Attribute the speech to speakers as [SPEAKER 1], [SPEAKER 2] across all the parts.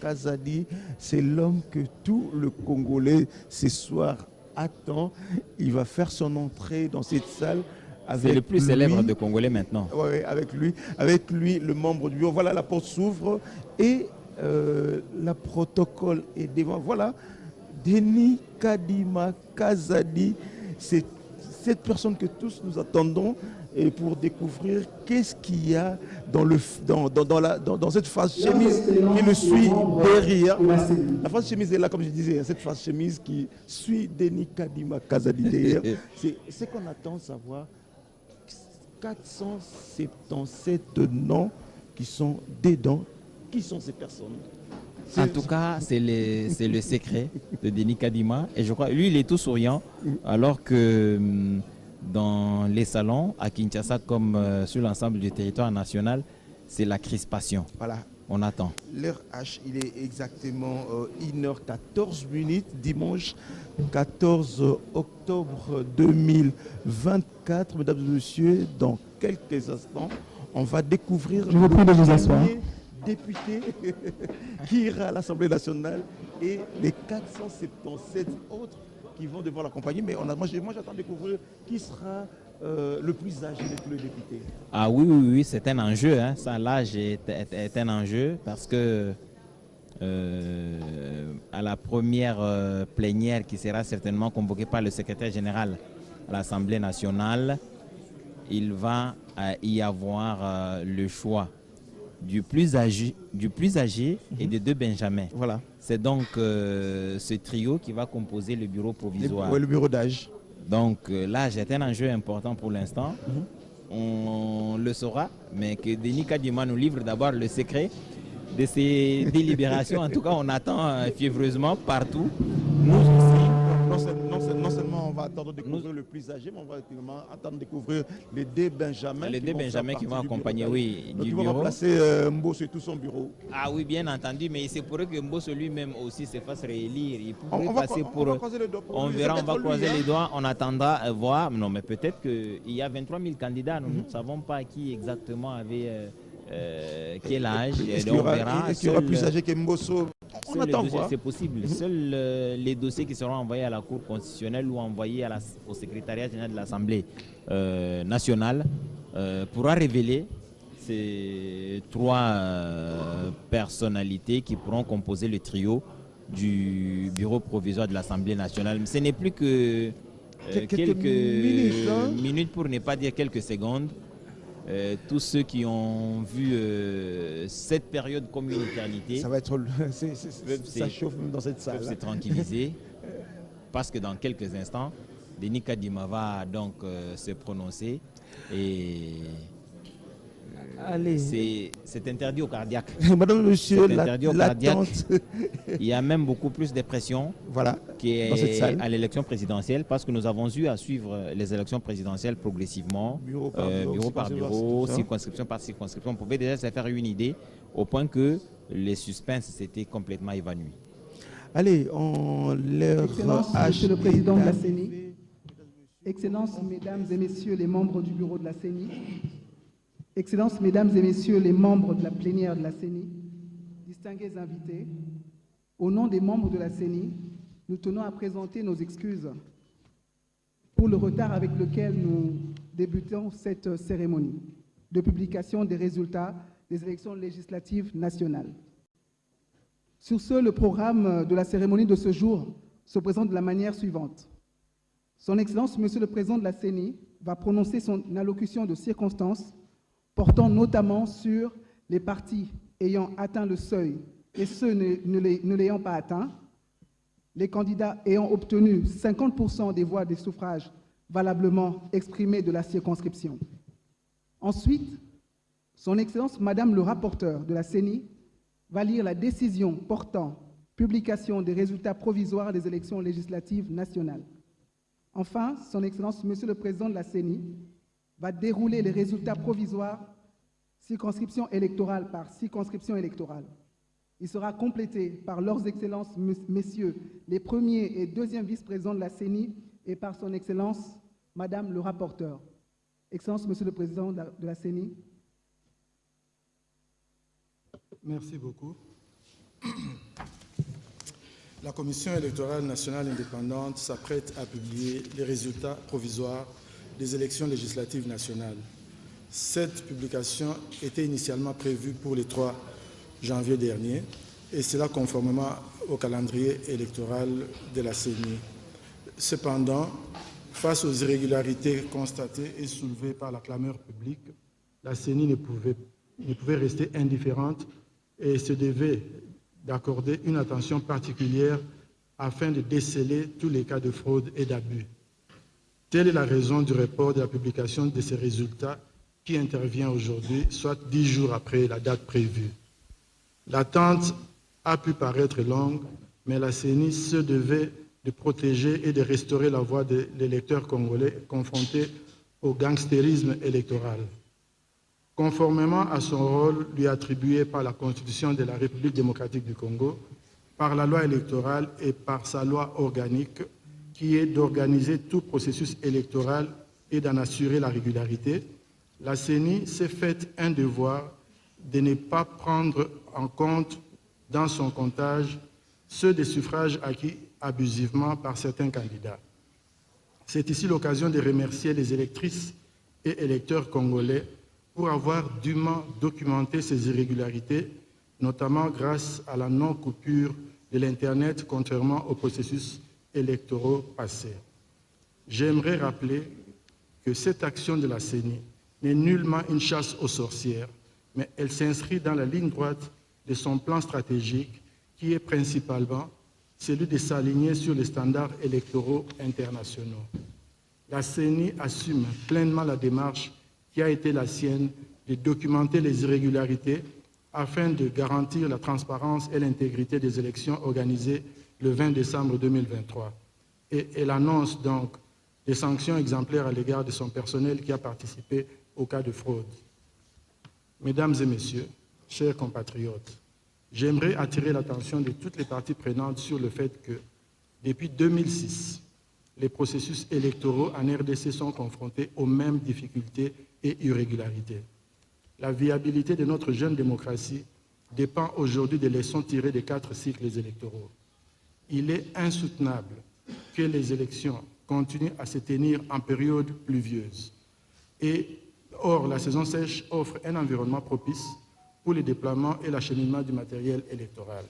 [SPEAKER 1] Kazadi, c'est l'homme que tout le Congolais ce soir attend. Il va faire son entrée dans cette salle.
[SPEAKER 2] C'est le plus célèbre de Congolais maintenant.
[SPEAKER 1] Oui, avec lui, le membre du bureau. Voilà, la porte s'ouvre et le protocole est devant. Voilà, Denis Kadima Kazadi, c'est cette personne que tous nous attendons et pour découvrir qu'est-ce qu'il y a dans cette face chemise qui le suit derrière. La face chemise est là, comme je disais, cette face chemise qui suit Denis Kadima Kazadi derrière. C'est ce qu'on attend savoir. 477 noms qui sont dedans. Qui sont ces personnes?
[SPEAKER 2] En tout cas, c'est le secret de Denis Kadima. Et je crois, lui, il est tout souriant, alors que dans les salons, à Kinshasa, comme sur l'ensemble du territoire national, c'est la crispation.
[SPEAKER 1] Voilà.
[SPEAKER 2] On attend.
[SPEAKER 1] L'heure H, il est exactement 1h14, dimanche 14 octobre 2024. Mesdames et messieurs, dans quelques instants, on va découvrir
[SPEAKER 3] Je vous prie de vous asseoir.
[SPEAKER 1] Député qui ira à l'Assemblée nationale et les 477 autres qui vont devoir l'accompagner. Mais moi j'attends de découvrir qui sera le plus âgé de tous les députés.
[SPEAKER 2] Ah oui, c'est un enjeu. Hein. Ça, l'âge est un enjeu parce que à la première plénière qui sera certainement convoquée par le secrétaire général à l'Assemblée nationale, il va y avoir le choix du plus âgé et de deux Benjamins.
[SPEAKER 1] Voilà.
[SPEAKER 2] C'est donc ce trio qui va composer le bureau provisoire.
[SPEAKER 1] Le bureau d'âge.
[SPEAKER 2] Donc l'âge est un enjeu important pour l'instant. On le saura, mais que Denis Kadima nous livre d'abord le secret de ces délibérations. En tout cas, on attend fiévreusement partout. Nous aussi.
[SPEAKER 1] Non seulement on va attendre de découvrir le plus âgé, mais on va attendre de découvrir les deux Benjamins.
[SPEAKER 2] Les deux Benjamins qui vont accompagner, oui,
[SPEAKER 1] donc
[SPEAKER 2] du
[SPEAKER 1] bureau. Ils vont remplacer Mbosso et tout son bureau.
[SPEAKER 2] Ah oui, bien entendu, mais c'est pour eux que Mbosso lui-même aussi se fasse réélire. Il pourrait passer pour... On verra, on va croiser les doigts, on attendra voir. Non, mais peut-être qu'il y a 23 000 candidats, nous ne savons pas qui exactement avait... quel âge.
[SPEAKER 1] Est-ce qu'il y aura plus âgé que Mbosso? On attend voir.
[SPEAKER 2] C'est possible. Seuls les dossiers qui seront envoyés à la Cour constitutionnelle ou envoyés au secrétariat général de l'Assemblée nationale pourra révéler ces trois personnalités qui pourront composer le trio du bureau provisoire de l'Assemblée nationale. Ce n'est plus que quelques minutes, pour ne pas dire quelques secondes. Tous ceux qui ont vu cette période comme une éternité,
[SPEAKER 1] ça va être, ça chauffe même dans cette salle.
[SPEAKER 2] Peuvent se tranquilliser parce que dans quelques instants, Denis Kadima va donc se prononcer et c'est interdit au cardiaque.
[SPEAKER 1] Madame, monsieur,
[SPEAKER 2] l'attente. Il y a même beaucoup plus de pression à l'élection présidentielle parce que nous avons eu à suivre les élections présidentielles progressivement, bureau par bureau, circonscription par circonscription. On pouvait déjà se faire une idée au point que les suspens s'étaient complètement évanouis.
[SPEAKER 1] Allez, on leur
[SPEAKER 3] Monsieur le Président de la CENI, Excellences, Mesdames et Messieurs les membres du bureau de la CENI, Excellences, Mesdames et Messieurs les membres de la plénière de la CENI, distingués invités, au nom des membres de la CENI, nous tenons à présenter nos excuses pour le retard avec lequel nous débutons cette cérémonie de publication des résultats des élections législatives nationales. Sur ce, le programme de la cérémonie de ce jour se présente de la manière suivante. Son Excellence, Monsieur le Président de la CENI, va prononcer son allocution de circonstance portant notamment sur les partis ayant atteint le seuil et ceux ne l'ayant pas atteint, les candidats ayant obtenu 50% des voix des suffrages valablement exprimés de la circonscription. Ensuite, son Excellence, Madame le rapporteur de la CENI, va lire la décision portant publication des résultats provisoires des élections législatives nationales. Enfin, son Excellence, Monsieur le Président de la CENI, va dérouler les résultats provisoires circonscription électorale par circonscription électorale. Il sera complété par leurs Excellences, Messieurs les premiers et deuxièmes vice-présidents de la CENI et par son Excellence, Madame le rapporteur. Excellence, Monsieur le Président de la CENI.
[SPEAKER 4] Merci beaucoup. La Commission électorale nationale indépendante s'apprête à publier les résultats provisoires des élections législatives nationales. Cette publication était initialement prévue pour le 3 janvier dernier, et cela conformément au calendrier électoral de la CENI. Cependant, face aux irrégularités constatées et soulevées par la clameur publique, la CENI ne pouvait rester indifférente et se devait d'accorder une attention particulière afin de déceler tous les cas de fraude et d'abus. Telle est la raison du report de la publication de ces résultats qui intervient aujourd'hui, soit 10 jours après la date prévue. L'attente a pu paraître longue, mais la CENI se devait de protéger et de restaurer la voix de l'électeur congolais confronté au gangstérisme électoral. Conformément à son rôle lui attribué par la Constitution de la République démocratique du Congo, par la loi électorale et par sa loi organique, qui est d'organiser tout processus électoral et d'en assurer la régularité, la CENI s'est fait un devoir de ne pas prendre en compte dans son comptage ceux des suffrages acquis abusivement par certains candidats. C'est ici l'occasion de remercier les électrices et électeurs congolais pour avoir dûment documenté ces irrégularités, notamment grâce à la non-coupure de l'Internet, contrairement aux processus électoraux passés. J'aimerais rappeler que cette action de la CENI n'est nullement une chasse aux sorcières, mais elle s'inscrit dans la ligne droite de son plan stratégique qui est principalement celui de s'aligner sur les standards électoraux internationaux. La CENI assume pleinement la démarche qui a été la sienne de documenter les irrégularités afin de garantir la transparence et l'intégrité des élections organisées le 20 décembre 2023. Et elle annonce donc des sanctions exemplaires à l'égard de son personnel qui a participé au cas de fraude. Mesdames et messieurs, chers compatriotes, j'aimerais attirer l'attention de toutes les parties prenantes sur le fait que, depuis 2006, les processus électoraux en RDC sont confrontés aux mêmes difficultés et irrégularités. La viabilité de notre jeune démocratie dépend aujourd'hui des leçons tirées des 4 cycles électoraux. Il est insoutenable que les élections continuent à se tenir en période pluvieuse. Or, la saison sèche offre un environnement propice pour le déploiement et l'acheminement du matériel électoral.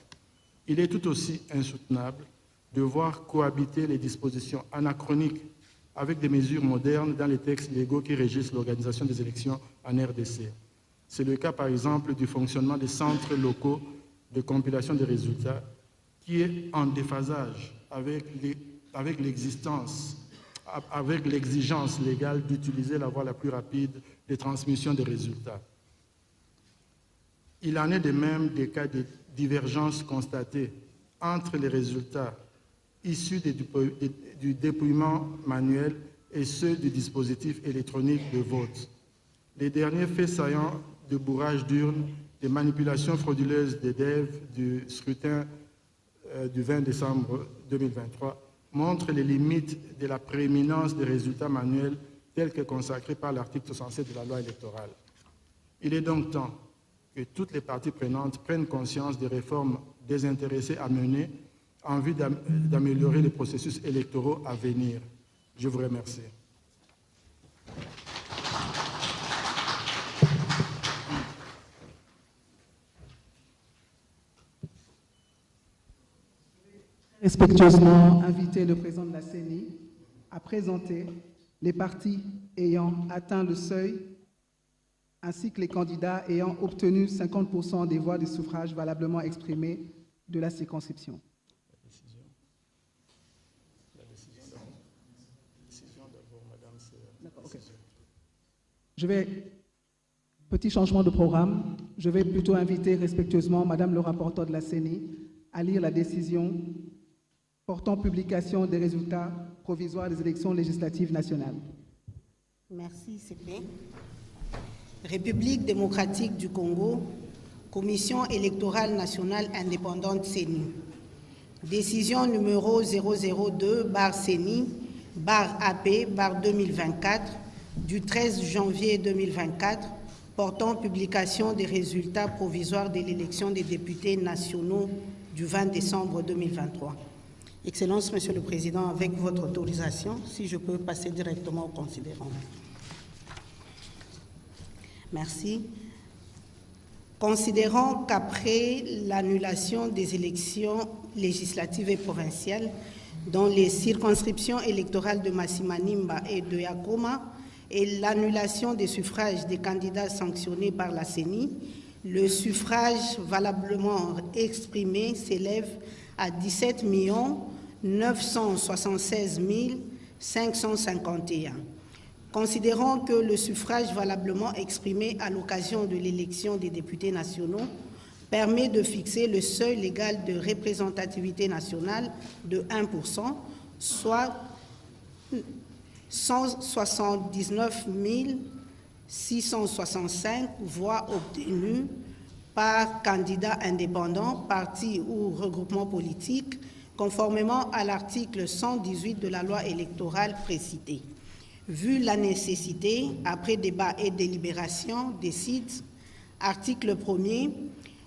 [SPEAKER 4] Il est tout aussi insoutenable de voir cohabiter les dispositions anachroniques avec des mesures modernes dans les textes légaux qui régissent l'organisation des élections en RDC. C'est le cas, par exemple, du fonctionnement des centres locaux de compilation des résultats qui est en déphasage avec l'exigence légale d'utiliser la voie la plus rapide de transmission des résultats. Il en est de même des cas de divergence constatée entre les résultats issus du dépouillement manuel et ceux du dispositif électronique de vote. Les derniers faits saillants de bourrage d'urnes, de manipulations frauduleuses des DEV du scrutin du 20 décembre 2023 montrent les limites de la prééminence des résultats manuels tels que consacrés par l'article 67 de la loi électorale. Il est donc temps que toutes les parties prenantes prennent conscience des réformes désintéressées à mener en vue d'améliorer les processus électoraux à venir. Je vous remercie.
[SPEAKER 3] Respectueusement inviter le président de la CENI à présenter les partis ayant atteint le seuil ainsi que les candidats ayant obtenu 50% des voix de suffrage valablement exprimées de la circonscription. Petit changement de programme, je vais plutôt inviter respectueusement Madame le rapporteur de la CENI à lire la décision portant publication des résultats provisoires des élections législatives nationales.
[SPEAKER 5] Merci, CP. République démocratique du Congo, Commission électorale nationale indépendante CENI. Décision numéro 002/CENI/AP/2024 du 13 janvier 2024 portant publication des résultats provisoires de l'élection des députés nationaux du 20 décembre 2023. Excellence, Monsieur le Président, avec votre autorisation, si je peux passer directement au considérant. Merci. Considérant qu'après l'annulation des élections législatives et provinciales dans les circonscriptions électorales de Masimanimba et de Yakoma et l'annulation des suffrages des candidats sanctionnés par la CENI, le suffrage valablement exprimé s'élève à 17 976 551. Considérant que le suffrage valablement exprimé à l'occasion de l'élection des députés nationaux permet de fixer le seuil légal de représentativité nationale de 1%, soit 179 665 voix obtenues par candidat indépendant, parti ou regroupement politique, conformément à l'article 118 de la loi électorale précitée. Vu la nécessité, après débat et délibération, décide, article 1er,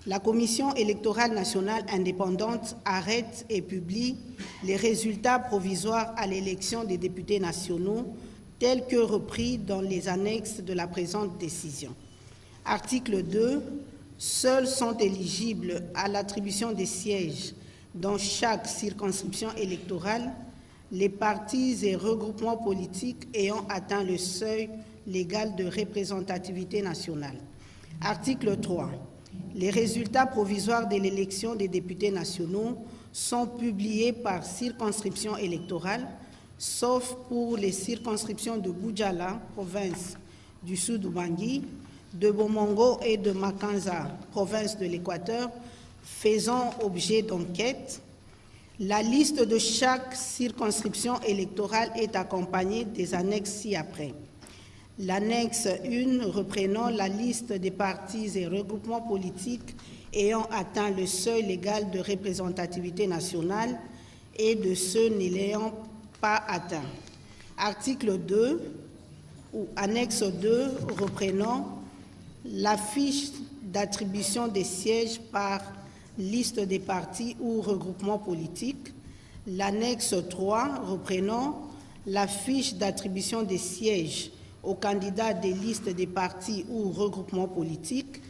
[SPEAKER 5] la Commission électorale nationale indépendante arrête et publie les résultats provisoires à l'élection des députés nationaux tels que repris dans les annexes de la présente décision. Article 2. Seuls sont éligibles à l'attribution des sièges dans chaque circonscription électorale les partis et regroupements politiques ayant atteint le seuil légal de représentativité nationale. Article 3. Les résultats provisoires de l'élection des députés nationaux sont publiés par circonscription électorale, sauf pour les circonscriptions de Boudjala, province du Sud-Ubangui, de Bomongo et de Makanza, province de l'Équateur, faisant objet d'enquête. La liste de chaque circonscription électorale est accompagnée des annexes ci-après. L'annexe 1 reprenant la liste des partis et regroupements politiques ayant atteint le seuil légal de représentativité nationale et de ceux ne l'ayant pas atteint. Article 2 ou annexe 2 reprenant la fiche d'attribution des sièges par liste des partis ou regroupements politiques, l'annexe 3 reprenant la fiche d'attribution des sièges aux candidats des listes des partis ou regroupements politiques,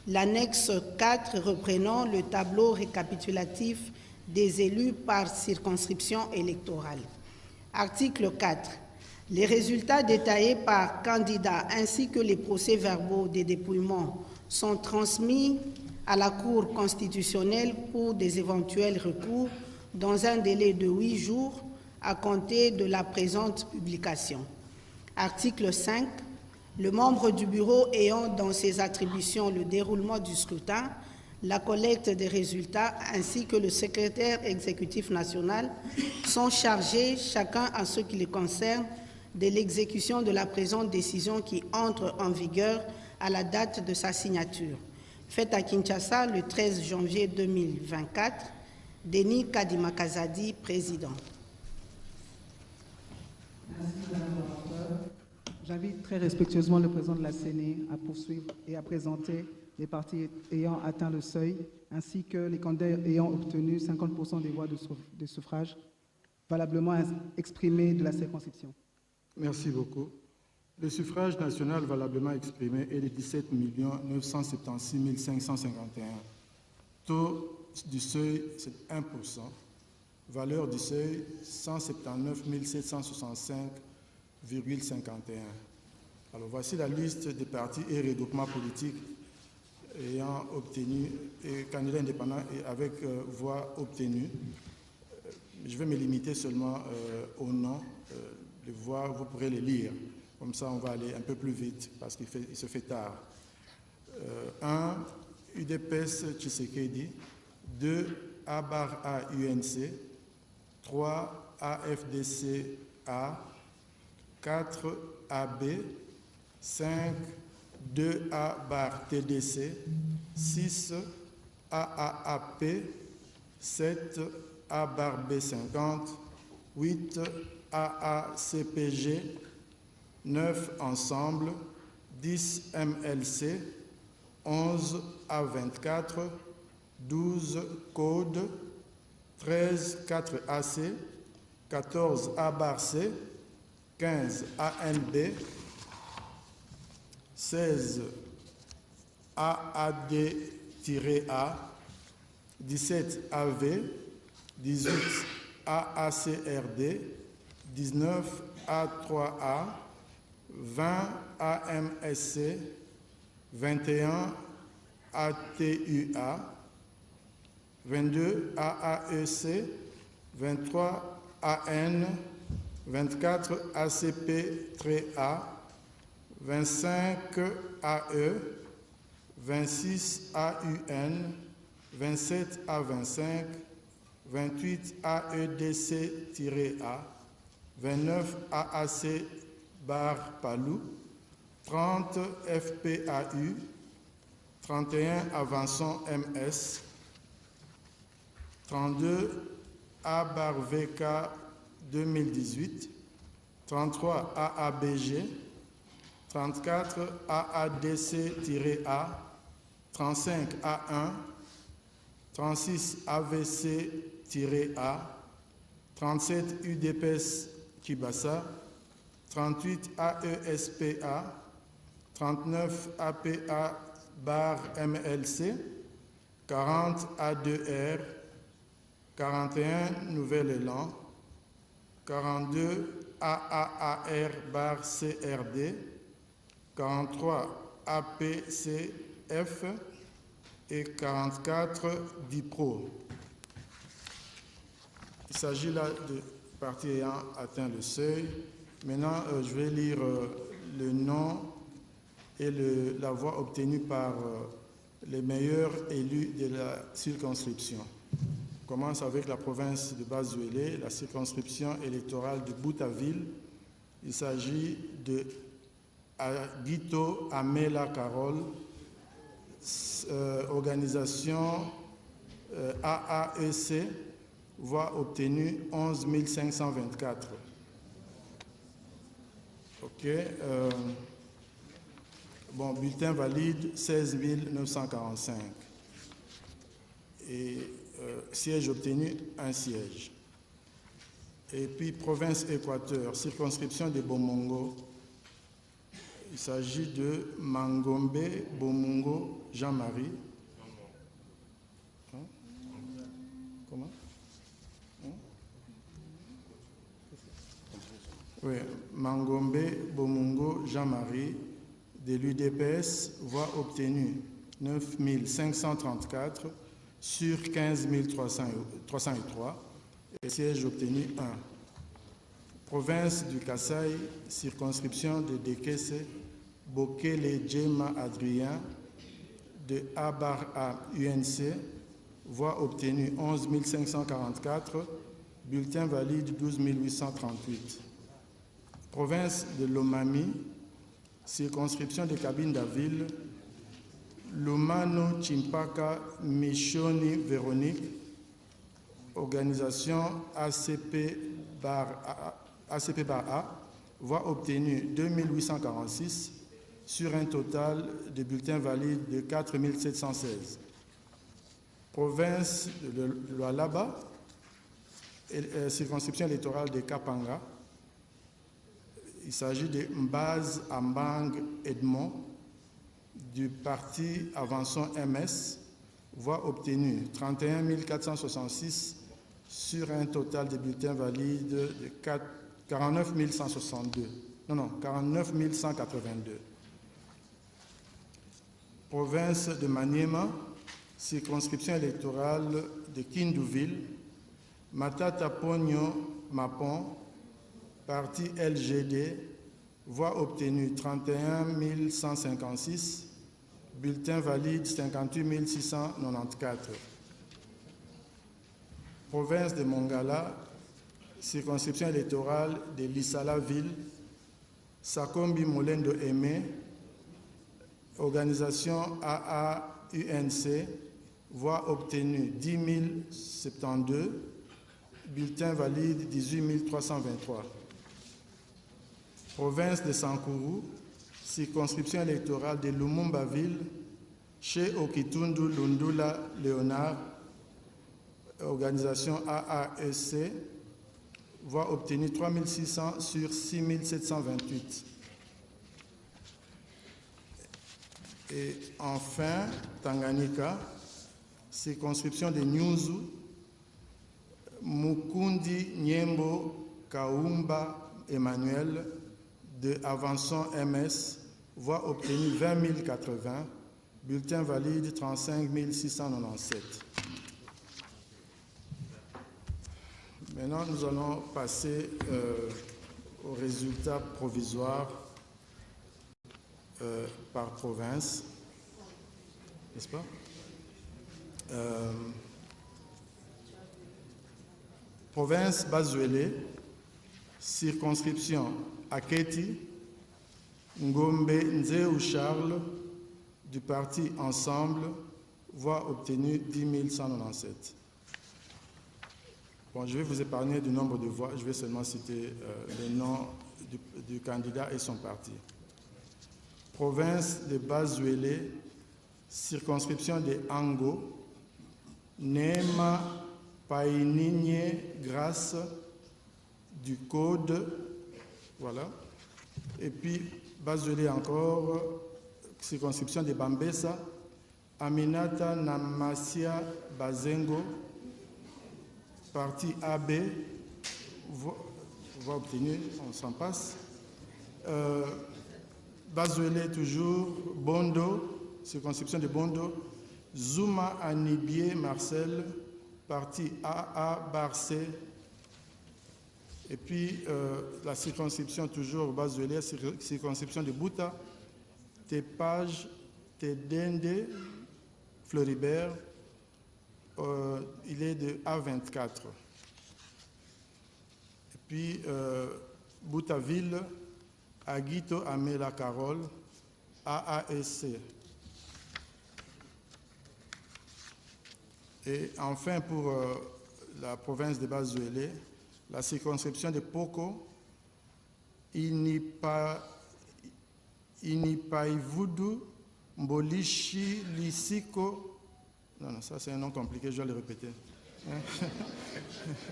[SPEAKER 5] l'annexe 4 reprenant le tableau récapitulatif des élus par circonscription électorale. Article 4. Les résultats détaillés par candidat ainsi que les procès-verbaux des dépouillements sont transmis à la Cour constitutionnelle pour des éventuels recours dans un délai de 8 jours à compter de la présente publication. Article 5. Le membre du bureau ayant dans ses attributions le déroulement du scrutin, la collecte des résultats ainsi que le secrétaire exécutif national sont chargés, chacun à ce qui les concerne, de l'exécution de la présente décision qui entre en vigueur à la date de sa signature. Faite à Kinshasa le 13 janvier 2024, Denis Kadima Kazadi, président.
[SPEAKER 3] Merci, Madame la rapporteure. J'invite très respectueusement le président de la CENI à poursuivre et à présenter les partis ayant atteint le seuil, ainsi que les candidats ayant obtenu 50% des voix de suffrage valablement exprimées de la circonscription.
[SPEAKER 4] Merci beaucoup. Le suffrage national valablement exprimé est de 17 976 551. Taux du seuil, c'est 1%. Valeur du seuil, 179 765,51. Alors voici la liste des partis et regroupements politiques ayant obtenu, candidats indépendants et avec voix obtenues. Je vais me limiter seulement aux noms. Les voix, vous pourrez les lire. Comme ça, on va aller un peu plus vite parce qu'il se fait tard. 1. UDPS Tshisekedi. 2. A-A UNC. 3. AFDC-A. 4. AB. 5. 2A-TDC. 6. AAAP. 7. A-B50. 8. AACPG. 9 ensemble. 10 MLC. 11 A24. 12 code. 13 4AC. 14 A-C. 15 ANB. 16 AAD-A. 17 AV. 18 AACRD. 19 A3A. 20 AMSC. 21 ATUA. 22 AAEC. 23 AN. 24 ACP-A. 25 AE. 26 AUN. 27 A25. 28 AEDC-A. 29 AAC-Palou. 30 FPAU. 31 Avançon MS. 32 A-VK 2018. 33 AABG. 34 AADC-A. 35 A1. 36 AVC-A. 37 UDPS Kibassa. 38 AESPA. 39 APA-MLC. 40 A2R. 41 Nouvel Élan. 42 AAAR-CRD. 43 APCF et 44 DIPRO. Il s'agit là de partis ayant atteint le seuil. Maintenant, je vais lire le nom et la voix obtenue par les meilleurs élus de la circonscription. On commence avec la province de Bas-Zuélé, la circonscription électorale de Boutaville. Il s'agit de Guito Amela Carole, organisation AAEC, voix obtenue 11 524. OK. Bon, bulletin valide 16 945. Et siège obtenu, un siège. Et puis, province Équateur, circonscription de Bomongo. Il s'agit de Mangombe Bomongo Jean-Marie. Hein? Comment? Hein? Oui, Mangombe Bomongo Jean-Marie, de l'UDPS, voix obtenue 9 534 sur 15 303 et siège obtenu 1. Province du Kasaï, circonscription de Dekese, Bokele Djema Adrien, de A-A UNC, voix obtenue 11 544, bulletin valide 12 838. Province de Lomami, circonscription de Cabine d'Aville, Lumano Chimpaka Michoni Véronique, organisation ACP-A, voix obtenues 2846 sur un total de bulletins valides de 4716. Province de Lualaba, circonscription électorale de Kapanga. Il s'agit de Mbaz Ambang Edmond du parti Avançons MS, voix obtenues 31 466 sur un total de bulletins valides de 49 162. Non, 49 182. Province de Maniema, circonscription électorale de Kindouville, Matata Pogno Mapon, parti LGD, voix obtenue 31 156, bulletins valides 58 694. Province de Mongala, circonscription électorale de Lissala-Ville, Sakombi Molendo Aimé, organisation AAUNC, voix obtenue 10 072, bulletins valides 18 323. Province de Sankourou, circonscription électorale de Lumumba-Ville, chez Okitundu Lundula Léonard, organisation AAEC, voix obtenue 3600 sur 6728. Et enfin, Tanganyika, circonscription de Nyuzu, Mukundi Nyembo Kaumba Emmanuel de Avançons MS, voix obtenue 20 080, bulletin valide 35 697. Maintenant, nous allons passer aux résultats provisoires par province, n'est-ce pas? Province Bazuélé, circonscription Aketi, Ngombe Nzeu Charles, du parti Ensemble, voix obtenue 10 197. Bon, je vais vous épargner du nombre de voix, je vais seulement citer les noms du candidat et son parti. Province de Bazuélé, circonscription de Ango, Nema Painigne Grâce, du Code, voilà. Et puis Bazuélé encore, circonscription de Bambessa, Aminata Namasia Bazengo, parti AB, voix obtenue, on s'en passe. Bazuélé toujours, Bondo, circonscription de Bondo, Zouma Anibié Marcel, parti AA Barcé. Et puis la circonscription toujours Bazuélé, circonscription de Bouta, Tepage, Tedende, Floribert, il est de A24. Et puis Boutaville, Aguito Amela Carole, AASC. Et enfin pour la province de Bazuélé, la circonscription de Poko, Inipaivudu, Mbolishi, Lisiko. Non, ça c'est un nom compliqué, je vais le répéter.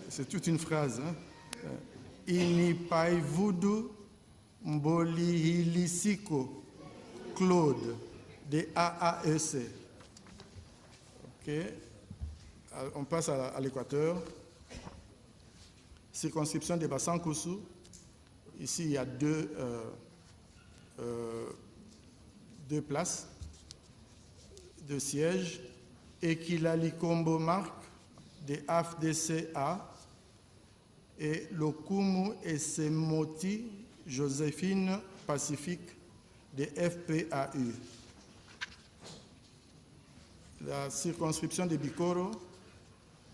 [SPEAKER 4] C'est toute une phrase. Inipaivudu, Mbolihilisiko, Claude, de AAEC. OK. On passe à l'Équateur. Circonscription de Bassankoussou. Ici, il y a deux places, deux sièges. Ekilali Kombo Marc de AFDCA et Lokumu Esemoti Joséphine Pacifique de FPAU. La circonscription de Bikoro,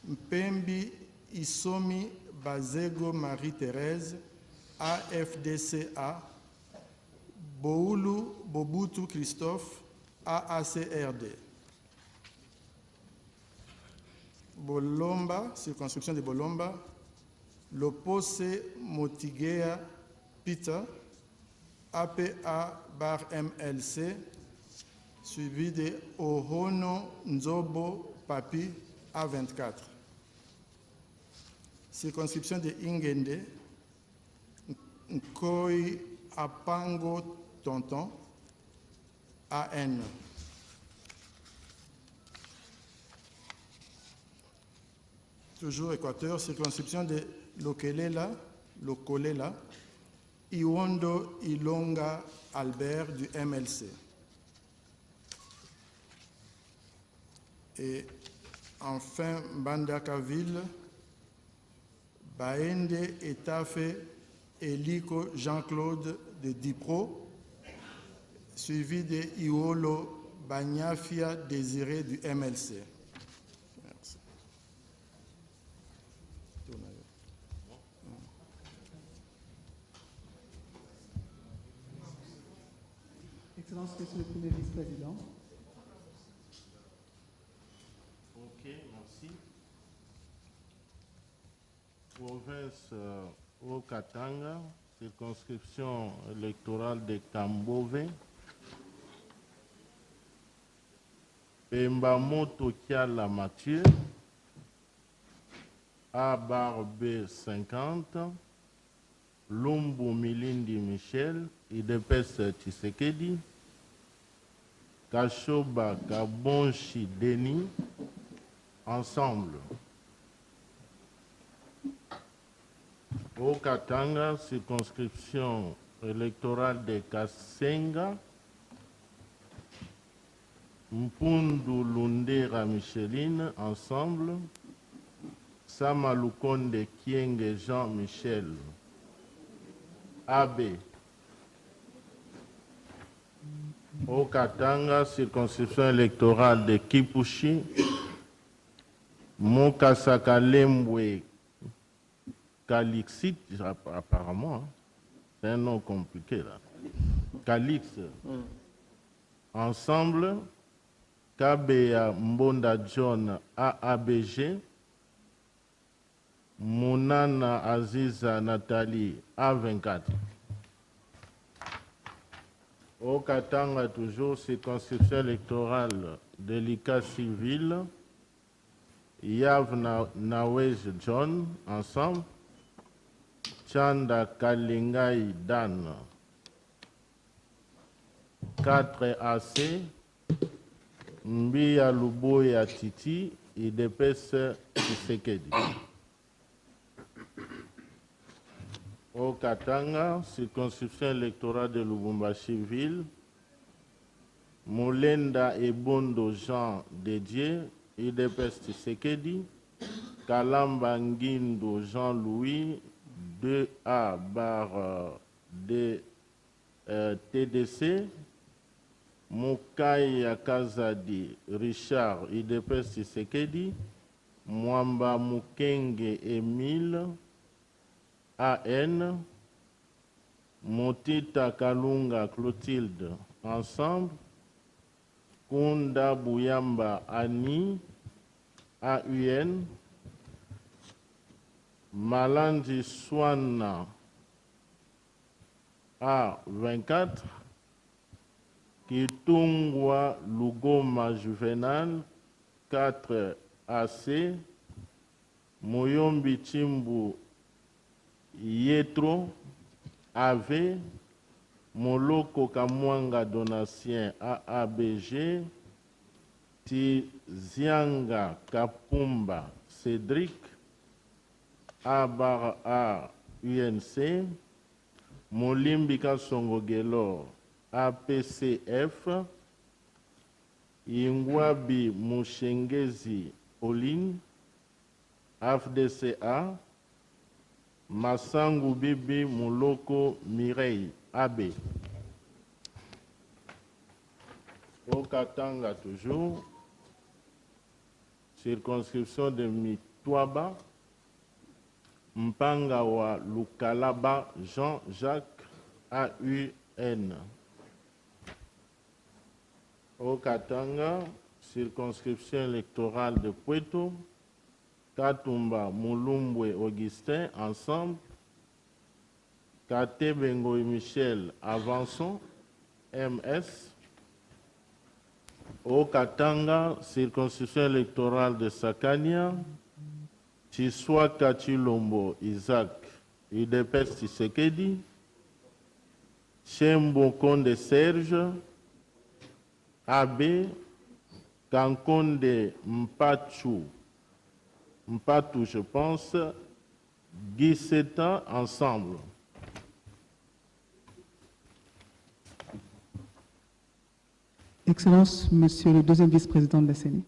[SPEAKER 4] Mpembi Isomi Bazego Marie-Thérèse, AFDCA, Boulu Bobutu Christophe, AACRD. Bolomba, circonscription de Bolomba, Lopose Motigea Peter, APA-MLC, suivi de Ohono Nzobo Papi, A24. Circonscription de Ingende, Nkoi Apango Tonton, AN. Toujours Équateur, circonscription de Lokolela, Iwondo Ilonga Albert du MLC. Et enfin, Bandakaville, Baende Etafe Eliko Jean-Claude de Dipro, suivi de Iolo Banyafia Désiré du MLC. Merci.
[SPEAKER 3] Excellence, Monsieur le Premier vice-président.
[SPEAKER 6] Ok, merci. Province Haut-Katanga, circonscription électorale de Kambove. Pembamoto Kiala Mathieu, A-B 50, Lumbu Milindi Michel, IDPS Tshisekedi, Kashoba Kabonchi Denis, ensemble. Au Katanga, circonscription électorale de Kasenga, Mpundu Lundera Micheline, ensemble. Samalukonde Kienge Jean-Michel, AB. Au Katanga, circonscription électorale de Kipushi, Mokasakalembwe Calixite, apparemment, hein. C'est un nom compliqué là. Calix, ensemble. Kabea Mbonda John AABG, Mounana Aziza Nathalie A24. Au Katanga, toujours, circonscription électorale de l'ICA civil, Yav Nawej John, ensemble. Chanda Kalingai Dan, 4 AC, Mbia Luboya Titi, IDPS Tshisekedi. Au Katanga, circonscription électorale de Lubumbashi-Ville, Moulenda Ebondo Jean Dédié, IDPS Tshisekedi, Kalamba Ngindo Jean-Louis, 2A bar TDC, Moukaïa Kazadi Richard, IDPS Tshisekedi, Mwamba Mukenge Emile, AN, Motita Kalunga Clotilde, ensemble. Kunda Bouyamba Annie, AUN, Malandi Swana, A24, Kitungwa Lugoma Juvenal, 4 AC, Moyombi Chimbu Yetro, AV, Moloko Kamwanga Donatien AABG, Tizianga Kapumba Cédric, A UNC, Molimbika Songogelo APCF, Ingwabi Mushengezi Oline, AFDCA, Massangu Bibi Muloko Mireille AB. Au Katanga toujours, circonscription de Mitwaba, Mpangawa Lukalaba Jean-Jacques AUN. Au Katanga, circonscription électorale de Puerto, Katumba Mulumbwe Augustin, ensemble. Kate Bengo et Michel Avançon, MS. Au Katanga, circonscription électorale de Sakania, Chiswa Kachilombo Isaac, UDPS Tshisekedi, Chembo Konde Serge, AB, Kankonde Mpatou, je pense, Guy Seta, ensemble.
[SPEAKER 3] Excellence, Monsieur le deuxième vice-président de la CENI.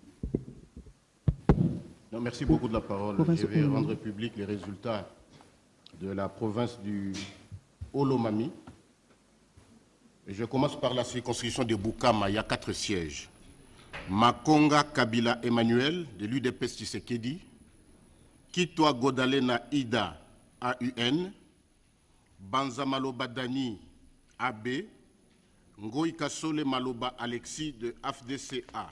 [SPEAKER 7] Merci beaucoup de la parole. Je vais rendre public les résultats de la province du Olomami. Je commence par la circonscription de Boukama. Il y a 4 sièges. Makonga Kabila Emmanuel, de l'UDPS Tshisekedi. Kitwa Godalena Ida, AUN. Banzamalo Badani, AB. Ngoï Kasole Maloba Alexis, de AFDCA.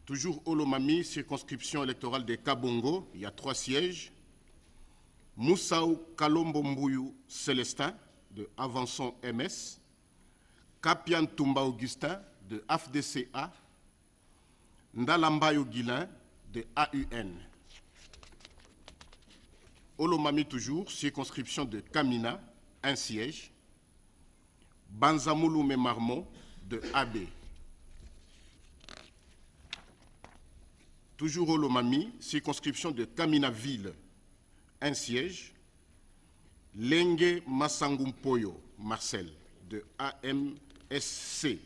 [SPEAKER 7] Toujours Olomami, circonscription électorale de Kabongo, il y a 3 sièges. Moussaou Kalombo Mbouyou Célestin, de Avançon MS. Kapian Toumba Augustin, de AFDCA. Ndalambayo Guilin, de AUN. Olomami toujours, circonscription de Kamina, 1 siège. Banzamoulou Memarmo, de AB. Toujours Olomami, circonscription de Kamina-Ville, 1 siège. Lengue Massangumpoyo, Marcel, de AMSC.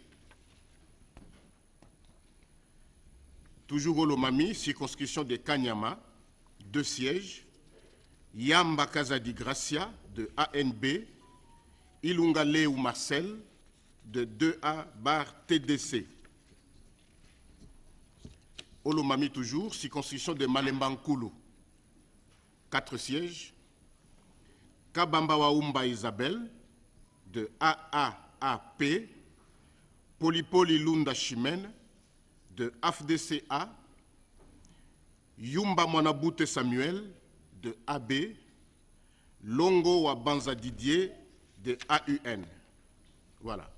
[SPEAKER 7] Toujours Olomami, circonscription de Kanyama, 2 sièges. Yamba Kazadi Gracia, de ANB. Ilunga Léou Marcel, de 2A bar TDC. Olomami toujours, circonscription de Malemba-Nkulu, 4 sièges. Kabamba Waumba Isabelle, de AAAP. Polipoli Lunda Chimène, de AFDCA. Yumba Mwanabute Samuel, de AB. Longo Wabanza Didier, de AUN. Voilà.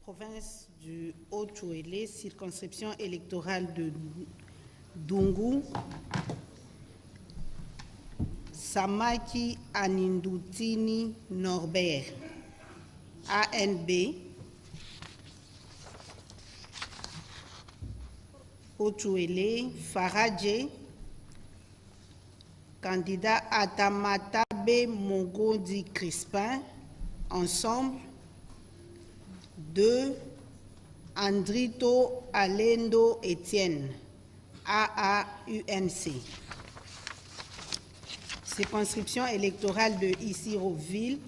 [SPEAKER 5] Province du Haut-Chouélé, circonscription électorale de Dungu, Samaki Anindutini Norbert, ANB, Haut-Chouélé, Faradje, candidat Atamatabe Mogodi Crispin, ensemble. 2. Andrito Alendo Etienne, AAUNC. Circonscription électorale de Isiroville,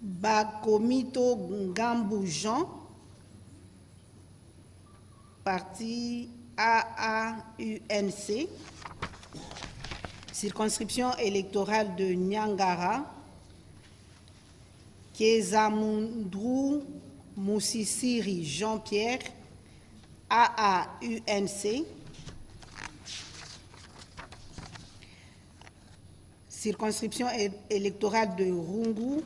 [SPEAKER 5] Bakomito Ngambou Jean, parti AAUNC. Circonscription électorale de Nyangara, Kézamundrou Moussissiri Jean-Pierre, AAUNC. Circonscription électorale de Rungu,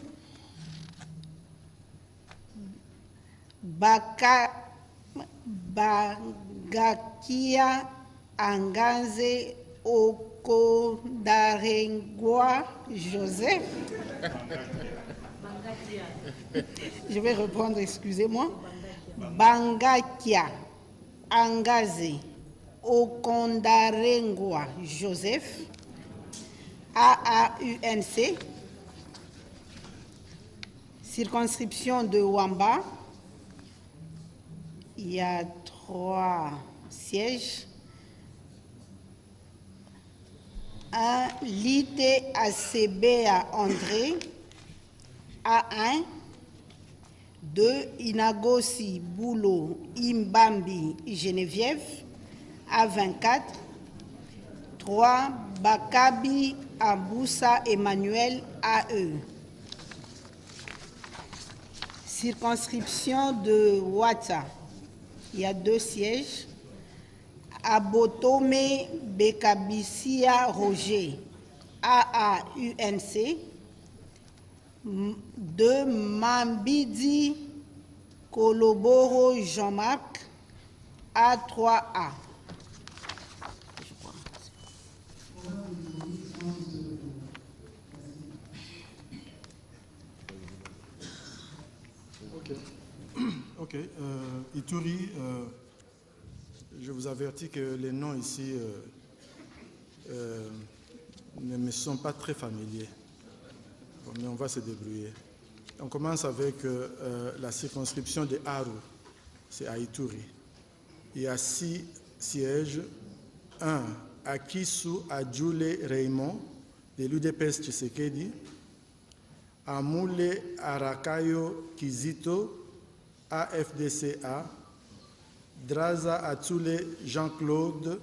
[SPEAKER 5] Bagakia Anganze Okodarengwa Joseph. Je vais reprendre, excusez-moi. Bangakia Angaze Okondarengwa Joseph, AAUNC. Circonscription de Wamba, il y a 3 sièges. Un Lite Acebea André, A1. 2. Inagosi Boulo Imbambi Geneviève, A24. 3. Bakabi Aboussa Emmanuel, AE. Circonscription de Ouatta, il y a 2 sièges. Abotome Bekabissia Roger, AAUNC. De Mambidi Koloboro Jean-Marc, A3A.
[SPEAKER 4] Ok. Ituri, je vous avertis que les noms ici ne me sont pas très familiers. Bon, mais on va se débrouiller. On commence avec la circonscription de Aru, c'est à Ituri. Il y a 6 sièges. 1. Akisu Adjoule Raymond, de l'UDPS Tshisekedi. Amoule Arakayo Kizito, AFDCA. Draza Atsoule Jean-Claude,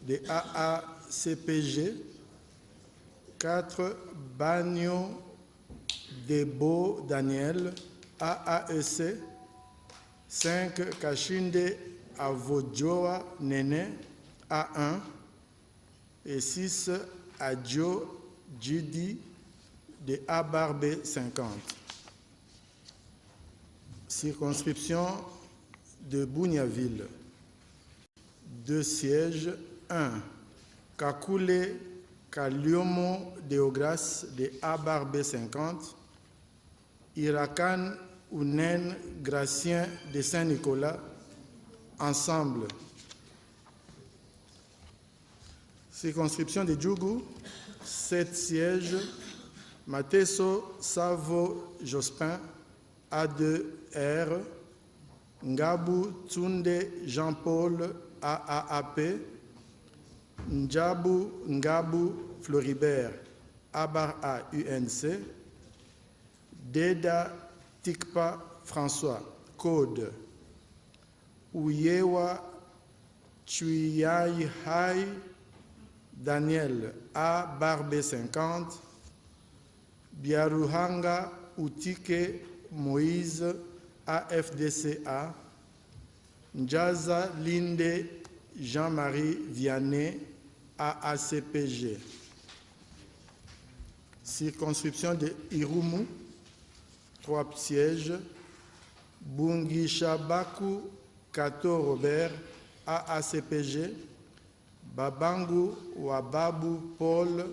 [SPEAKER 4] de AACPG. 4. Bagno Debo Daniel, AAEC. 5. Kashinde Avojoa Nene, A1. Et 6. Adjo Jidi, de Abarbe 50. Circonscription de Bouniaville. 2 sièges. 1. Kakule Kaliomo Deogras, de Abarbe 50. Irakan Ounen Gracien de Saint-Nicolas, ensemble. Circonscription de Djougou, 7 sièges. Mateso Savo Jospin, A2R. Ngabou Tsunde Jean-Paul, AAAP. Ndjabou Ngabou Floribert, Abar UNC. Deda Tikpa François, Code. Ouyewa Chuyai Hai Daniel, A Barbe 50. Biaruhanga Outike Moïse, AFDCA. Njaza Linde Jean-Marie Vianney, AACPG. Circonscription de Irumu, 3 sièges. Bungishabaku Kato Robert, AACPG. Babangu Wababu Paul,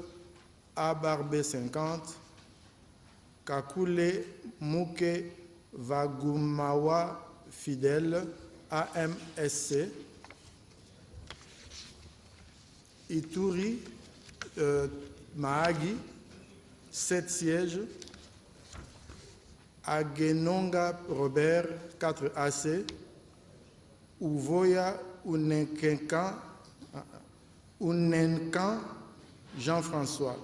[SPEAKER 4] Abarbe 50. Kakule Mouke Vagumawa Fidèle, AMSC. Ituri Mahagi, 7 sièges. Agenonga Robert, 4 AC. Uvoya Unenkan Jean-François.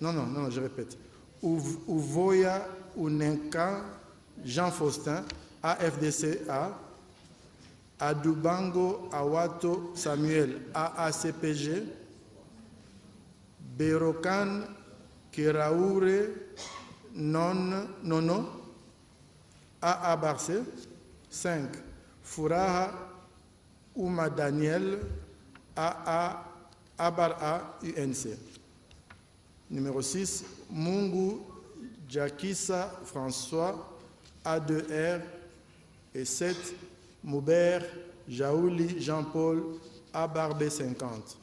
[SPEAKER 4] Non, je répète. Uvoya Unenkan Jean-Faustin, AFDCA. Adubango Awato Samuel, AACPG. Berokan Kiraoure Nono, AA Barcé. 5. Furaha Ouma Daniel, AA Abara UNC. Numéro 6. Mungu Jakissa François, A2R. Et 7. Moubert Jaouli Jean-Paul, Abarbe 50.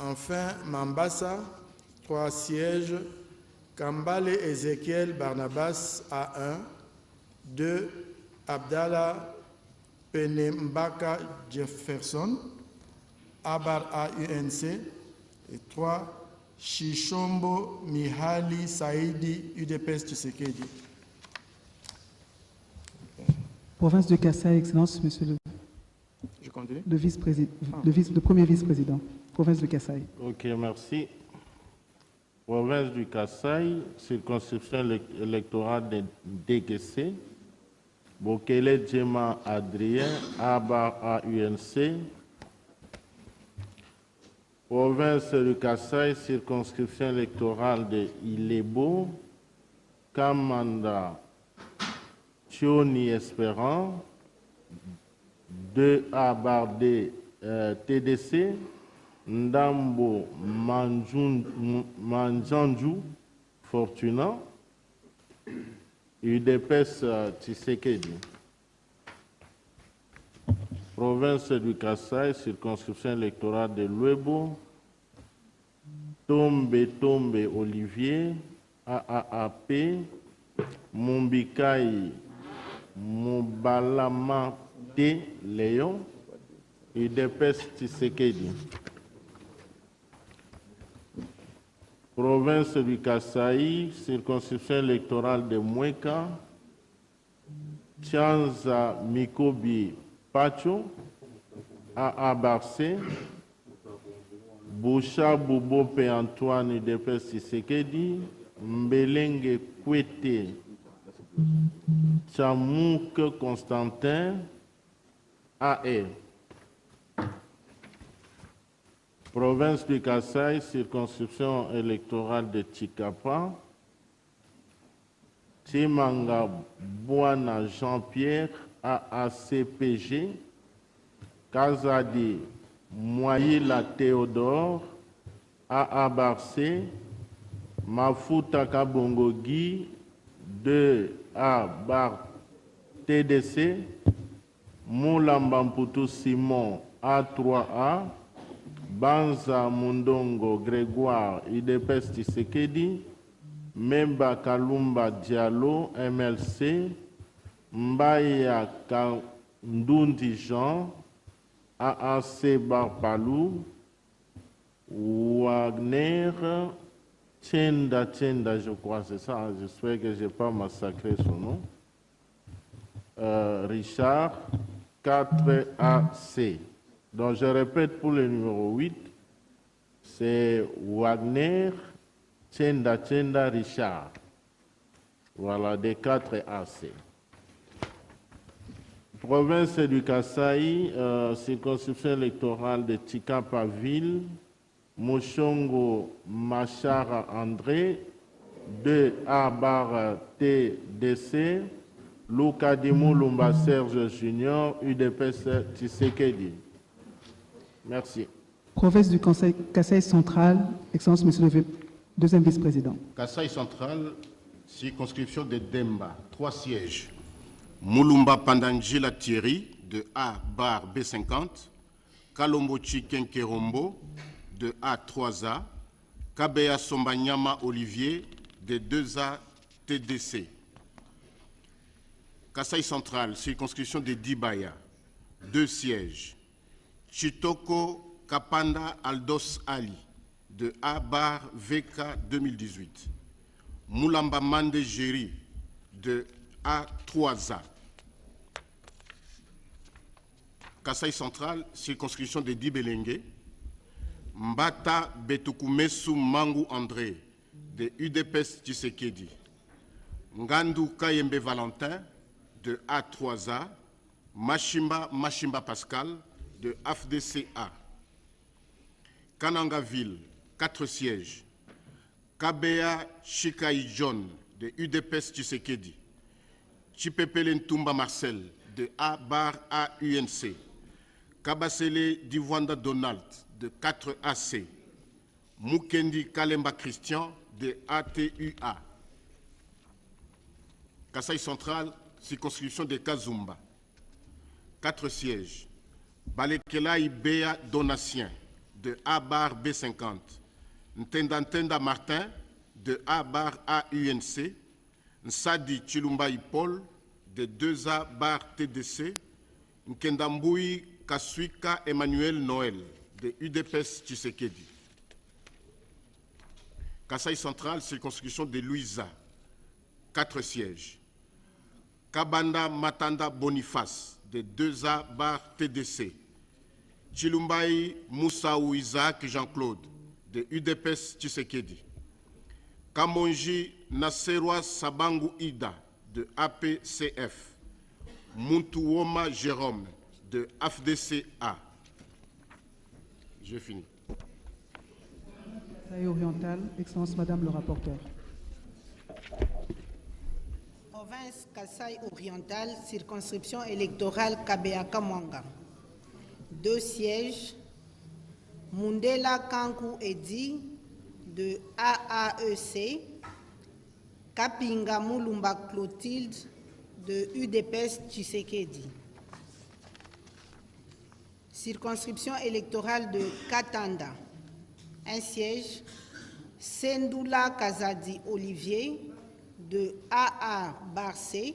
[SPEAKER 4] Enfin, Mambassa, 3 sièges. Kambale Ezekiel Barnabas, A1. 2. Abdallah Penembaka Jefferson, Abar UNC. Et 3. Shishombo Mihali Saïdi, UDPS Tshisekedi.
[SPEAKER 3] Province de Kasaï, Excellence, Monsieur
[SPEAKER 4] Je continue.
[SPEAKER 3] le premier vice-président. Province de Kasaï.
[SPEAKER 6] Ok, merci. Province du Kasaï, circonscription électorale de DGC. Bokele Djema Adrien, Abar AUNC. Province du Kasaï, circonscription électorale de Ilebo. Kamanda Chioni Espérant, 2A Bardé TDC, Ndambo Manjanju Fortuna, UDPS Tshisekedi. Province du Kasaï, circonscription électorale de Luebo, Tombe Olivier, AAAP, Mombikai Mobalama T. Léon, UDPS Tshisekedi. Province du Kasaï, circonscription électorale de Mweka, Tianza Mikobi Pacho, AA Barcé, Boucha Bobope Antoine UDPS Tshisekedi, Mbelenge Kwete, Chamouk Constantin, AE. Province du Kasaï, circonscription électorale de Tchikapa, Timanga Bouana Jean-Pierre, AACPG, Kazadi Moyila Théodore, AA Barcé, Mafuta Kabongo Guy, 2A Bar TDC, Moulambamputu Simon, A3A, Banza Mundongo Grégoire, UDPS Tshisekedi, Memba Kalumba Diallo, MLC, Mbaya Kandundi Jean, AAC Barpalou, Wagner, Tchenda, je crois, c'est ça, j'espère que je n'ai pas massacré son nom, Richard, 4AC. Donc je répète pour le numéro 8, c'est Wagner, Tchenda, Richard. Voilà, des 4 AC. Province du Kasaï, circonscription électorale de Tchikapa-Ville, Moshongo Machara André, 2A bar TDC, Loukadimo Lumba Serge Junior, UDPS Tshisekedi. Merci.
[SPEAKER 3] Province du Kasaï central, Excellence, Monsieur le deuxième vice-président.
[SPEAKER 7] Kasaï central, circonscription de Demba, 3 sièges. Moulumba Pandangila Thierry, de A bar B50, Kalombochi Kenkerombo, de A3A, Kabea Sombanyama Olivier, de 2A TDC. Kasaï central, circonscription de Dibaya, 2 sièges. Chitoko Kapanda Aldos Ali, de A bar VK 2018. Moulamba Mande Géry, de A3A. Kasaï central, circonscription de Dibelenge. Mbata Betukumesu Mangu André, de UDPS Tshisekedi. Ngandou Kayembe Valentin, de A3A. Machimba Pascal, de AFDCA. Kanangaville, 4 sièges. Kabea Chikai John, de UDPS Tshisekedi. Chipepele Ntumba Marcel, de A bar AUNC. Kabasele Divwanda Donald, de 4AC. Mukendi Kalemba Christian, de ATUA. Kasaï central, circonscription de Kazumba. 4 sièges. Balekela Ibea Donatien, de A bar B50. Ntenda Martin, de A bar AUNC. Nsadi Chilumba Paul, de 2A bar TDC. Nkendamboui Kasuika Emmanuel Noël, de UDPS Tshisekedi. Kasaï central, circonscription de Louisa, 4 sièges. Kabanda Matanda Boniface, de 2A bar TDC. Chilumbaï Moussaou Isaac Jean-Claude, de UDPS Tshisekedi. Kamonji Nasserwa Sabangu Ida, de APCF. Muntouoma Jérôme, de AFDCA. J'ai fini.
[SPEAKER 3] Kasaï oriental, Excellence Madame le rapporteur.
[SPEAKER 5] Province Kasaï orientale, circonscription électorale Kabeaka Mwanga. 2 sièges. Mundela Kankou Edi de AAEC. Kapinga Moulumba Clotilde de UDPS Tshisekedi. Circonscription électorale de Katanda. 1 siège. Sendoula Kazadi Olivier de AA Barcé.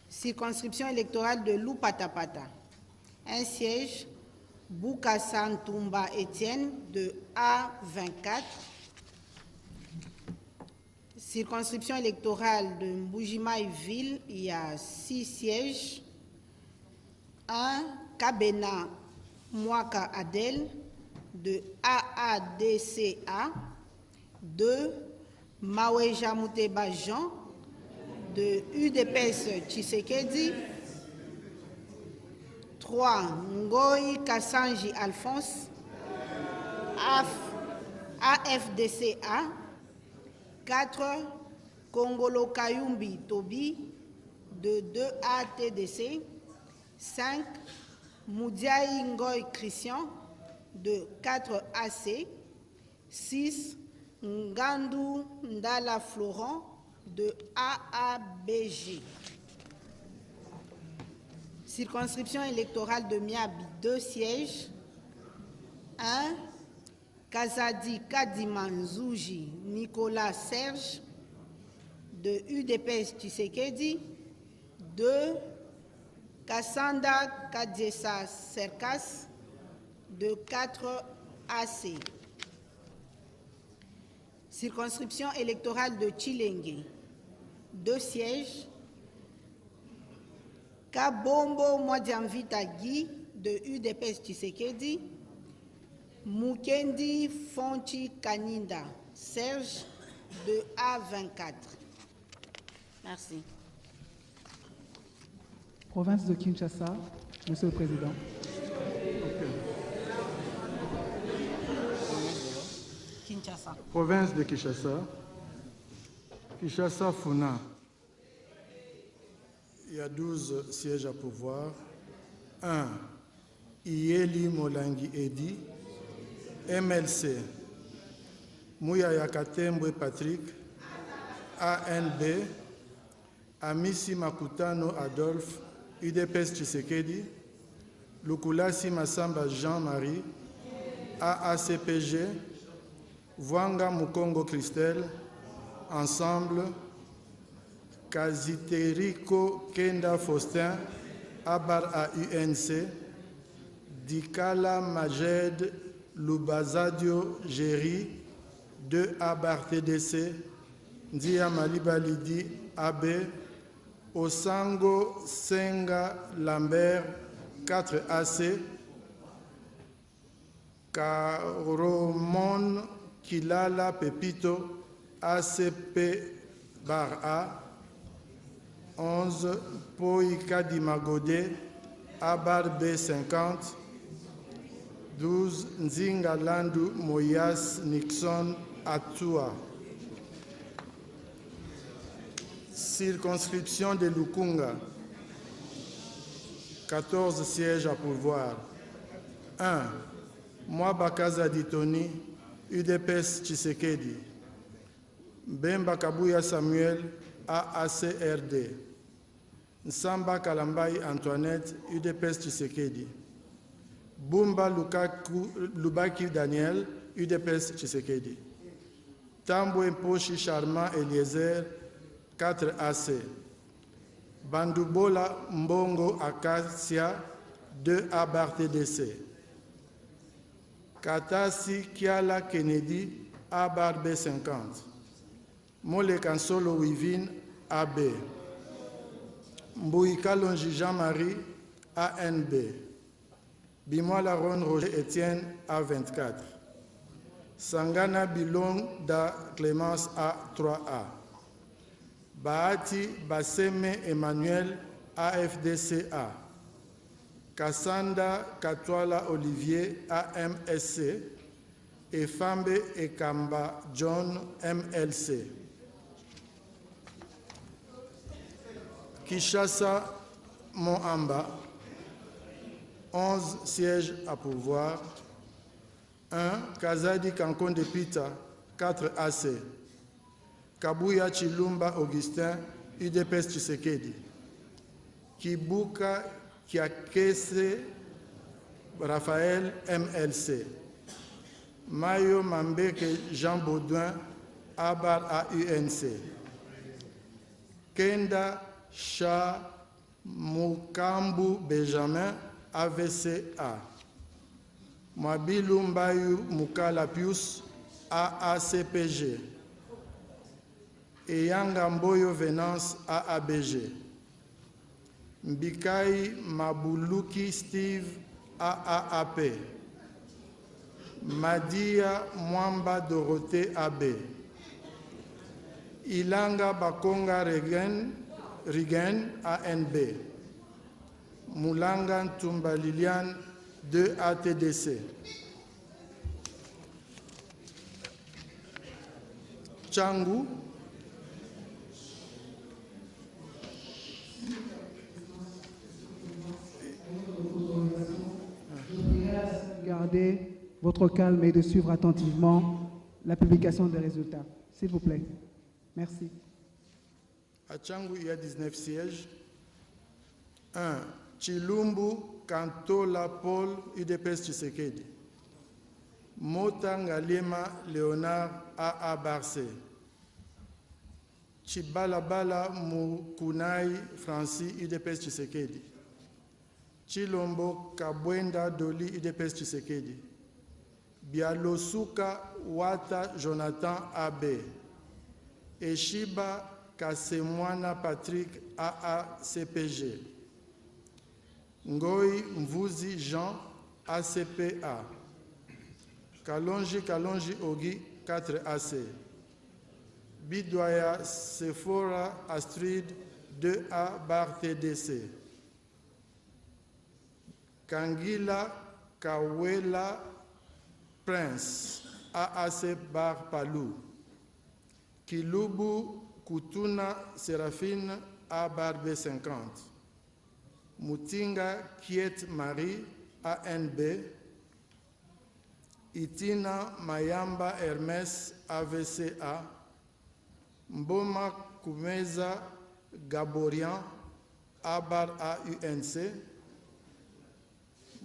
[SPEAKER 5] Circonscription électorale de Loupatapata. 1 siège. Boukassan Toumba Étienne de A24. Circonscription électorale de Mbujimaï-Ville, il y a 6 sièges. 1. Kabena Mwaka Adel de AADCA. 2. Maweja Mouteba Jean de UDPS Tshisekedi. 3. Ngoï Kassanji Alphonse, AFDCA. 4. Kongolo Kayumbi Tobi de 2ATDC. 5. Moudiaï Ngoï Christian de 4AC. 6. Ngandou Ndala Florent de AABG. Circonscription électorale de Miabi, 2 sièges. 1. Kazadi Kadimanzouji Nicolas Serge de UDPS Tshisekedi. 2. Kassanda Kadjessa Serkas de 4AC. Circonscription électorale de Tchilengue, 2 sièges. Kabombo Mwadiamvita Guy de UDPS Tshisekedi. Mukendi Fonchi Kaninda Serge de A24. Merci.
[SPEAKER 3] Province de Kinshasa, Monsieur le Président.
[SPEAKER 5] Kinshasa.
[SPEAKER 4] Province de Kinshasa. Kinshasa Funa. Il y a 12 sièges à pourvoir. 1. Ieli Molangi Edi, MLC. Mouyaya Katembwe Patrick, ANB. Amisi Makutano Adolphe, UDPS Tshisekedi. Lukulasi Massamba Jean-Marie, AACPG. Vwanga Mukongo Christelle, Ensemble. Kaziteriko Kenda Faustin, Abar à UNC. Dikala Majed Lubazadio Géry, 2 Abar TDC. Ndia Malibalidi AB. Osango Senga Lambert, 4 AC. Karomon Kilala Pepito, ACP bar A. 11. Poika Dimagode, Abar B50. 12. Nzinga Landu Moyas Nixon Atua. Circonscription de Lukunga. 14 sièges à pourvoir. 1. Mwabakaza Ditoni, UDPS Tshisekedi. Bemba Kabuya Samuel, AACRD. Nsamba Kalambai Antoinette, UDPS Tshisekedi. Bumba Lubaki Daniel, UDPS Tshisekedi. Tambwe Mposhi Charmant Eliezer, 4 AC. Bandubola Mbongo Acacia, 2 Abar TDC. Katasi Kiala Kennedy, Abar B50. Mole Kansolo Wivine, AB. Mbouika Longi Jean-Marie, ANB. Bimola Ron Roger Etienne, A24. Sangana Bilong da Clémence, A3A. Bahati Basseme Emmanuel, AFDCA. Kassanda Katwala Olivier, AMSC. Et Fambe Ekamba John, MLC. Kishasa Moamba, 11 sièges à pourvoir. 1. Kazadi Kankonde Pita, 4 AC. Kabuya Chilumba Augustin, UDPS Tshisekedi. Kibuka Kiakese Raphaël, MLC. Mayo Mambeke Jean Baudouin, Abar AUNC. Kenda Cha Mukambu Benjamin, AVCA. Mwabilu Mbayu Mukala Pius, AACPG. Eyanga Mboyo Venance, AABG. Mbikai Mabuluki Steve, AAAP. Madia Mwamba Dorothée, AB. Ilanga Bakonga Rigen, ANB. Moulanga Ntumba Liliane, 2 ATDC. Changu.
[SPEAKER 3] Gardez votre calme et de suivre attentivement la publication des résultats. S'il vous plaît. Merci.
[SPEAKER 4] À Changu, il y a 19 sièges. 1. Chilumbu Kantola Paul, UDPS Tshisekedi. Motanga Lema Léonard, AA Barcé. Chibalabala Mukunai Francis, UDPS Tshisekedi. Chilombo Kabwenda Doli, UDPS Tshisekedi. Bialosuka Wata Jonathan, AB. Eshiba Kasemwana Patrick, AACPG. Ngoi Mvuzi Jean, ACPA. Kalonji Ogi, 4 AC. Bidwaya Sephora Astrid, 2A bar TDC. Kangila Kawela Prince, AAC bar Palou. Kilubu Kutuna Séraphine, A bar B50. Mutinga Kiet Marie, ANB. Itina Mayamba Hermès, AVCA. Mboma Kumeza Gaborian, Abar AUNC.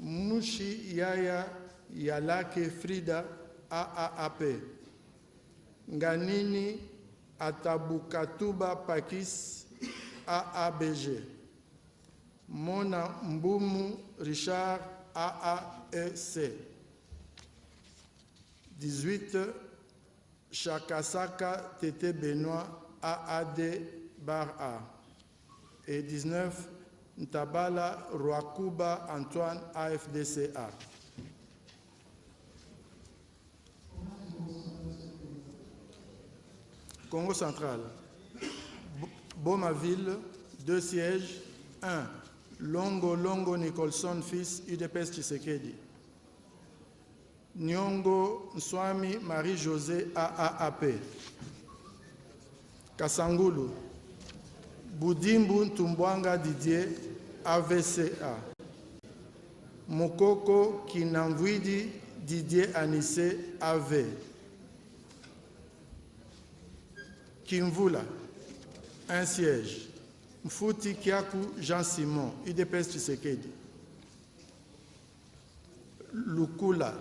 [SPEAKER 4] Mushi Yaya Yalake Frida, AAAP. Nganini Atabukatuba Pakis, AABG. Mona Mbumu Richard, AAEC. 18. Chakasaka Tété Benoît, AAD bar A. Et 19. Ntabala Rwakuba Antoine, AFDCA. Congo central. Bomaville, 2 sièges. 1. Longo Nicholson fils, UDPS Tshisekedi. Nyongo Nswami Marie-José, AAAP. Kasangulu. Boudimbu Ntumbwanga Didier, AVCA. Mokoko Kinamvwidi Didier Anissé, AV. Kimvula, 1 siège. Mfouti Kiaku Jean-Simon, UDPS Tshisekedi. Lukula,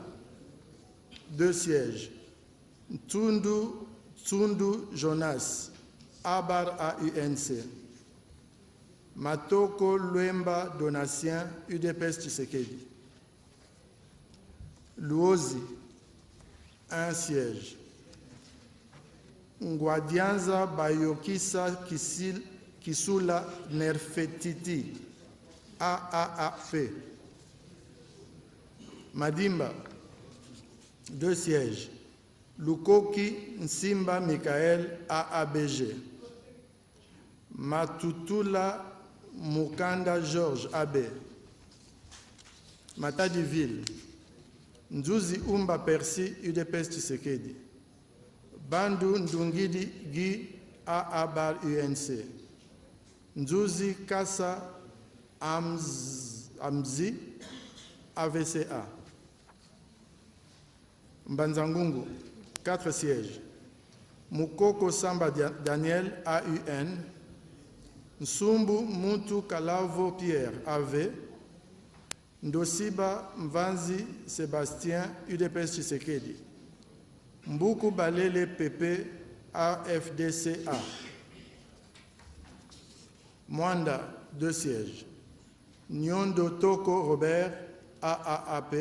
[SPEAKER 4] 2 sièges. Tsundu Jonas, Abar AUNC. Matoko Luemba Donatien, UDPS Tshisekedi. Luozi, 1 siège. Ngwadianza Bayokisa Kisula Nerfetiti, AAAP. Madimba, 2 sièges. Lukoki Nsimba Michael, AABG. Matutula Mukanda Georges, AB. Matadiville. Nzuzi Umba Percy, UDPS Tshisekedi. Bandu Ndungidi Guy, AA bar UNC. Nzuzi Kassa Amzi, AVCA. Mbanzangungu, 4 sièges. Mukoko Samba Daniel, AUN. Nsumbu Muntu Kalavo Pierre, AV. Ndosiba Mvanzi Sébastien, UDPS Tshisekedi. Mbuku Balele PP, AFDCA. Mwanda, 2 sièges. Nyondo Toko Robert, AAAP.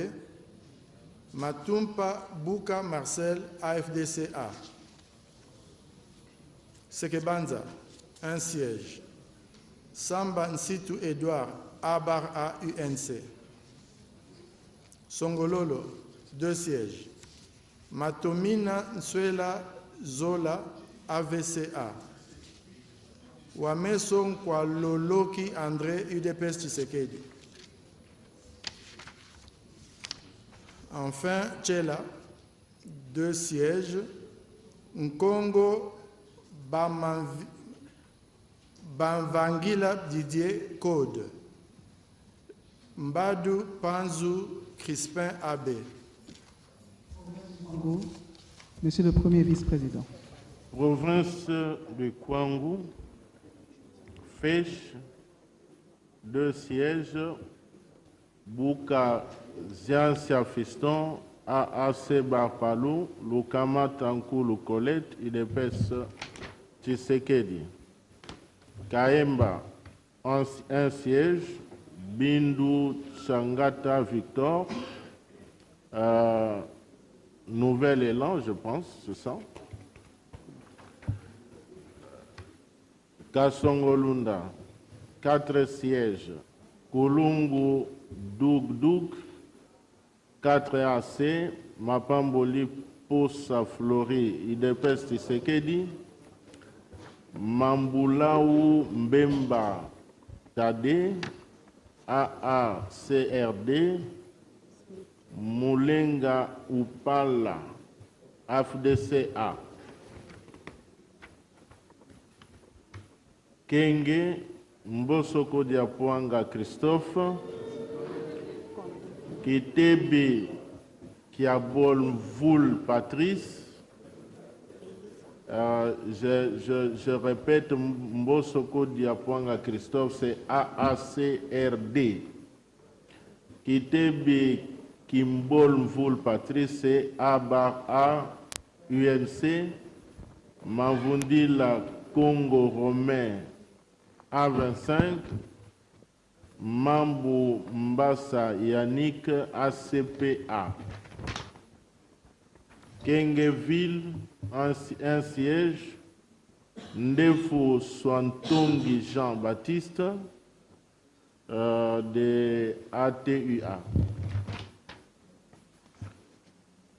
[SPEAKER 4] Matumpa Bouka Marcel, AFDCA. Sekebanza, 1 siège. Samba Nsitu Edouard, ABAR UNC. Songololo, 2 sièges. Matomina Nsuela Zola, AVCA. Wameso Kwaloloki André, UDPS Tshisekedi. Enfin, Tchela, 2 sièges. Nkongo Banvangila Didier, Code. Mbadu Panzu Crispin Abbé.
[SPEAKER 3] Monsieur le Premier vice-président.
[SPEAKER 6] Province de Kwangu, Fèche, 2 sièges. Bouka Ziansia Fiston, AAC Barpalou, Lukama Tankou Colette, UDPS Tshisekedi. Kaemba, 1 siège. Bindu Changata Victor, Nouvel Élan, je pense, c'est ça. Kassongolunda, 4 sièges. Kulungu Doug, 4 AC. Mapamboli Posa Flori, IDPS Tshisekedi. Mambulaou Mbemba Tade, AACRD. Moulenga Upala, AFDCA. Kenge Mbosoko Diapoanga Christophe. Kitebe Kiabol Voul Patrice. Je répète, Mbosoko Diapoanga Christophe, c'est AACRD. Kitebe Kimbol Mvoul Patrice, c'est ABAR UNC. Mavundila Congo Romain, A25. Mambo Mbassa Yannick, ACPA. Kengeville, 1 siège. Ndefo Swantongi Jean-Baptiste, de ATUA.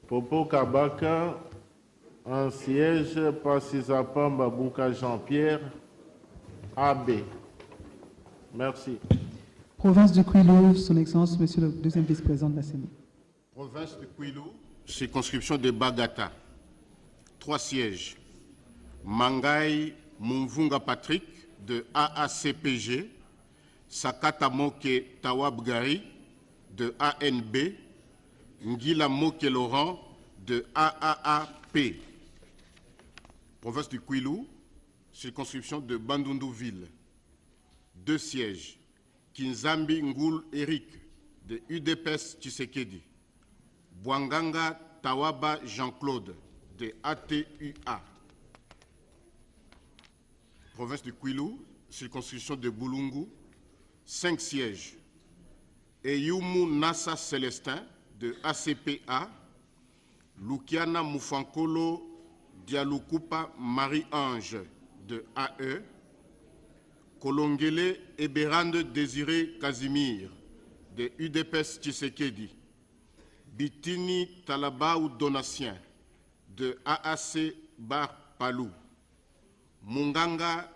[SPEAKER 6] Popo Kabaka, 1 siège. Passisapamba Bouka Jean-Pierre, AB. Merci.
[SPEAKER 3] Province du Kwilu, Son Excellence, Monsieur le deuxième vice-président de la CENI.
[SPEAKER 7] Province du Kwilu, circonscription de Bagata, 3 sièges. Mangai Mumvunga Patrick, de AACPG. Sakata Moke Tawabgari, de ANB. Ngila Moke Laurent, de AAAP. Province du Kwilu, circonscription de Bandundu-Ville, 2 sièges. Kinzambi Ngoul Eric, de UDPS Tshisekedi. Bwanganga Tawaba Jean-Claude, de ATUA. Province du Kwilu, circonscription de Boulungu, 5 sièges. Eyumu Nassa Célestin, de ACPA. Lukiana Moufankolo Dialoukupa Marie-Ange, de AE. Kolongele Eberande Désiré Casimir, de UDPS Tshisekedi. Bitini Talabaou Donatien, de AAC Bar Palou. Munganga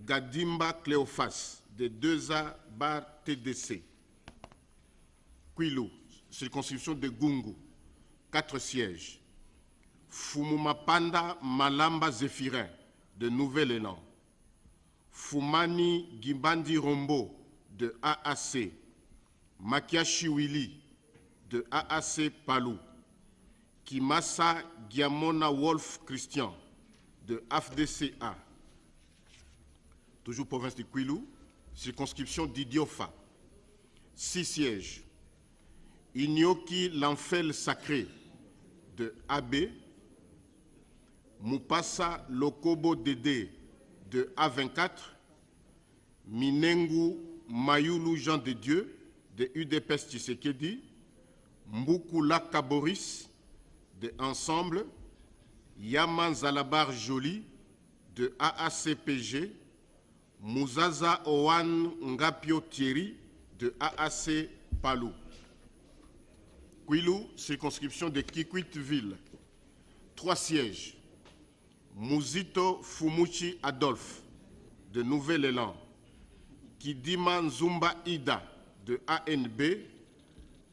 [SPEAKER 7] Gadimba Cléophas, de 2A Bar TDC. Kwilu, circonscription de Gungu, 4 sièges. Fumumapanda Malamba Zéphirin, de Nouvel Élan. Fumani Gimbandi Rombo de AAC, Makiashi Willy de AAC Palou, Kimasa Giamona Wolf Christian de AFDCA, toujours province de Kwilu, circonscription d'Idiofa, 6 sièges. Inyoki Lanfel Sacré de AB, Mupasa Lokobo Dédé de A24, Minengu Mayulu Jean de Dieu de UDPS Tshisekedi, Mbukula Kaboris de Ensemble, Yaman Zalabar Joly de AACPG, Mouzaza Owan Ngapio Thierry de AAC Palou. Kwilu, circonscription de Kikwit-Ville, 3 sièges. Mouzito Fumuchi Adolphe de Nouvel-Élan, Kidima Nzumba Ida de ANB,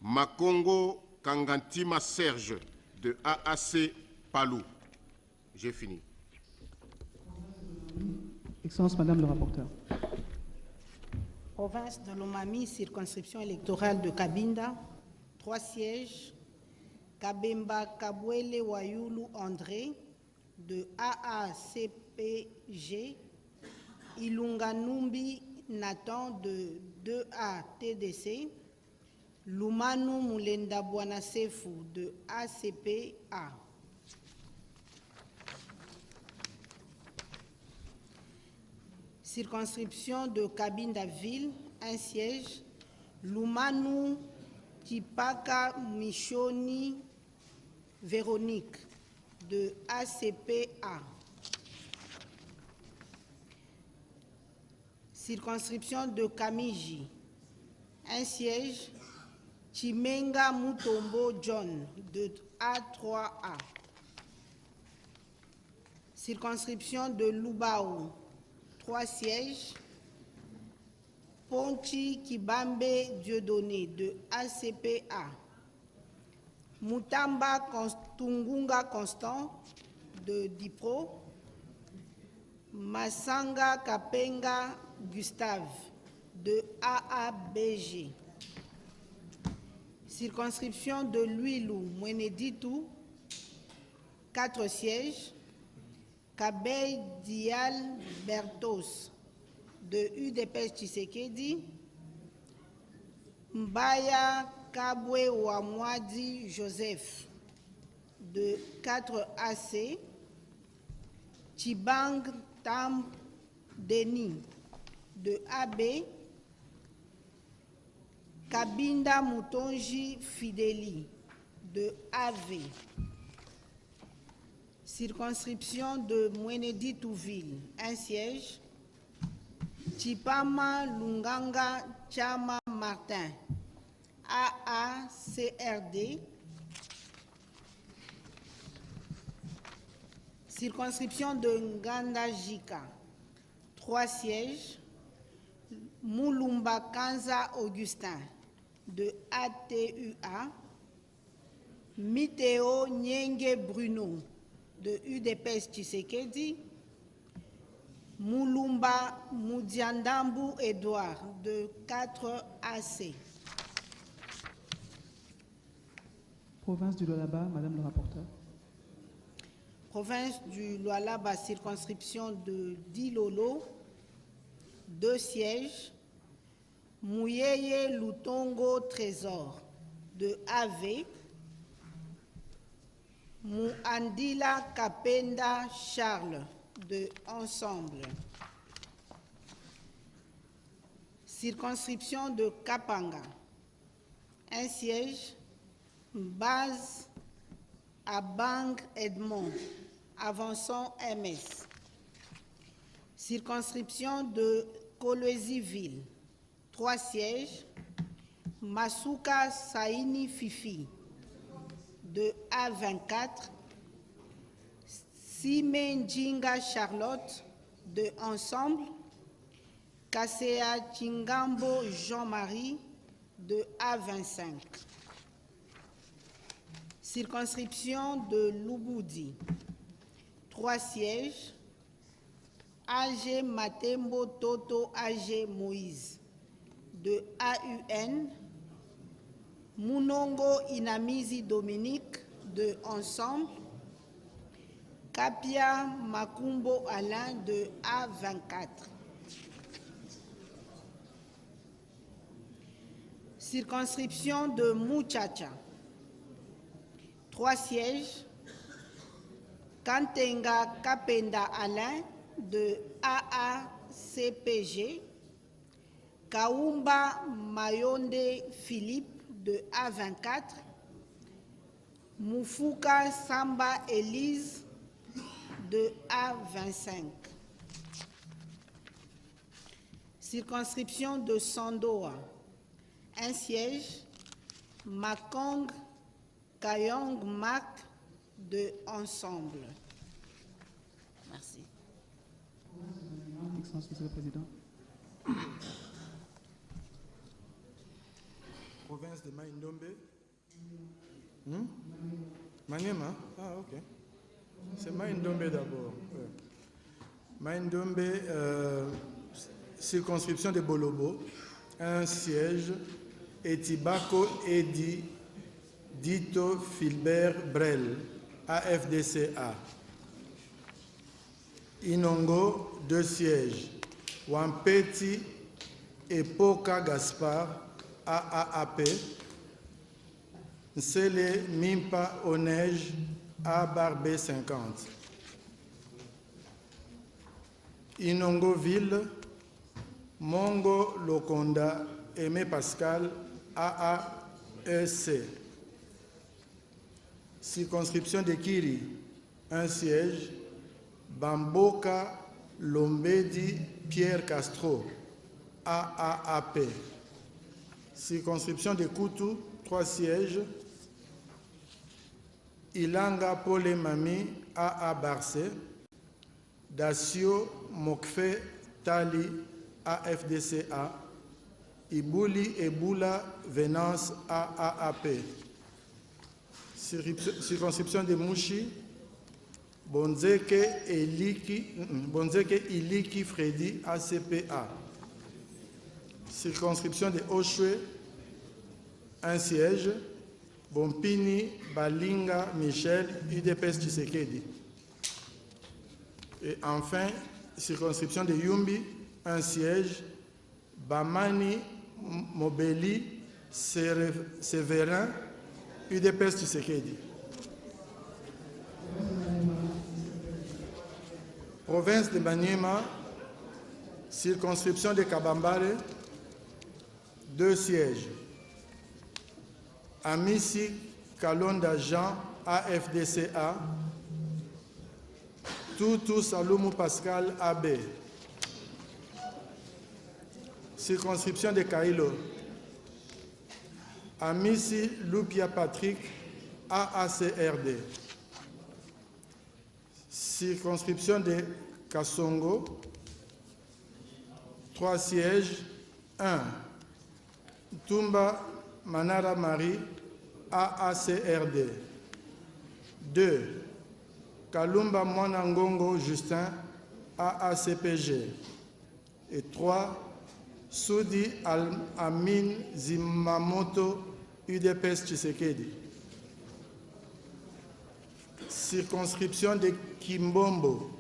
[SPEAKER 7] Makongo Kangantima Serge de AAC Palou. J'ai fini.
[SPEAKER 3] Excellence, Madame le rapporteur.
[SPEAKER 5] Province de Lomami, circonscription électorale de Cabinda, 3 sièges. Kabemba Kabwele Wayulu André de AACPG, Ilunga Numbi Nathan de 2A TDC, Lumanu Mulenda Bwanasefu de ACPA. Circonscription de Cabinda-Ville, 1 siège, Lumanu Tipaka Michoni Véronique de ACPA. Circonscription de Kamiji, 1 siège, Chimenga Mutombo John de A3A. Circonscription de Lubao, 3 sièges, Ponchi Kibambe Dieudonné de ACPA. Mutamba Tungunga Constant de Dipro, Masanga Kapenga Gustave de AABG. Circonscription de Luilou Mweneditou, 4 sièges, Kabey Dial Bertos de UDPS Tshisekedi, Mbaya Kabwe Wamwadi Joseph de 4AC, Chibang Tam Denis de AB, Kabinda Mutonji Fideli de AV. Circonscription de Mweneditou-Ville, 1 siège, Chipama Lunganga Chama Martin, AACRD. Circonscription de Nganda-Jika, 3 sièges, Moulumba Kanza Augustin de ATUA, Miteo Nyenge Bruno de UDPS Tshisekedi, Moulumba Moudiandambu Edouard de 4AC.
[SPEAKER 3] Province du Lualaba, Madame le rapporteur.
[SPEAKER 5] Province du Lualaba, circonscription de Dilolo, 2 sièges, Mouyeye Lutongo Trésor de AV, Mouandila Kapenda Charles de Ensemble. Circonscription de Kapanga, 1 siège, Base à Bang Edmond, avançant MS. Circonscription de Kolwezi-Ville, 3 sièges, Masuka Saini Fifi de A24, Simenjinga Charlotte de Ensemble, Kasea Chingambo Jean-Marie de A25. Circonscription de Luboudi, 3 sièges, AG Matembo Toto AG Moïse de AUN, Munongo Inamizi Dominique de Ensemble, Kapia Makumbo Alain de A24. Circonscription de Muchacha, 3 sièges, Kantenga Kapenda Alain de AACPG, Kaumba Mayonde Philippe de A24, Moufuka Samba Elise de A25. Circonscription de Sandoa, 1 siège, Makong Kayong Mak de Ensemble. Merci.
[SPEAKER 3] Excellence, Monsieur le Président.
[SPEAKER 4] Province de Maïndombe. Maniema? Ah, ok. C'est Maïndombe d'abord. Maïndombe, circonscription de Bolobo, 1 siège, Etibako Edi Dito Filbert Brel, AFDCA. Inongo, 2 sièges, Wampeti Epoka Gaspard, AAAP. Nsele Mimpa Onej, ABarbe 50. Inongoville, Mongo Lokonda, Aimé Pascal, AAEC. Circonscription de Kiri, 1 siège, Bamboka Lombedi Pierre Castro, AAAP. Circonscription de Koutou, 3 sièges, Ilanga Pole Mami, AA Barcé, Dacio Mokfe Tali, AFDCA, Ibouli Eboula Venance, AAAP. Circonscription de Mouchi, Bonzeke Iliki Freddy, ACPA. Circonscription de Oshwe, 1 siège, Bompini Balinga Michel, UDPS Tshisekedi. Et enfin, circonscription de Yumbi, 1 siège, Bamani Mobeli Séverin, UDPS Tshisekedi. Province de Maniema, circonscription de Kabambare, 2 sièges. Amissi Kalonda Jean, AFDCA. Toutou Saloumou Pascal, AB. Circonscription de Kailo. Amissi Lupia Patrick, AACRD. Circonscription de Kassongo, 3 sièges, 1. Tumba Manara Marie, AACRD. 2. Kalumba Mwanangongo Justin, AACPG. Et 3. Soudi Amin Zimamoto, UDPS Tshisekedi. Circonscription de Kimbombo,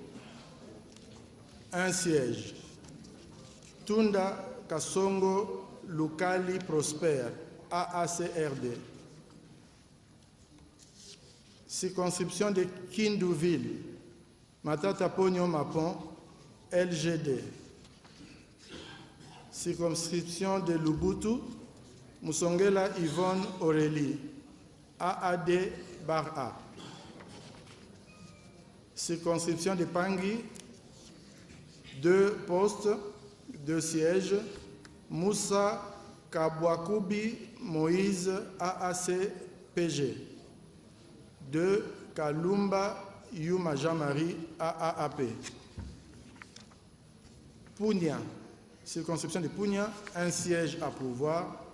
[SPEAKER 4] 1 siège. Tunda Kassongo Lukali Prosper, AACRD. Circonscription de Kindouville, Matata Pogno Mapon, LGD. Circonscription de Lubutu, Moussongela Yvonne Aurélie, AAD bar A. Circonscription de Pangui, 2 postes, 2 sièges, Moussa Kabwakubi Moïse, AACPG. 2. Kalumba Yuma Jean-Marie, AAAP. Pounia, circonscription de Pounia, 1 siège à pouvoir.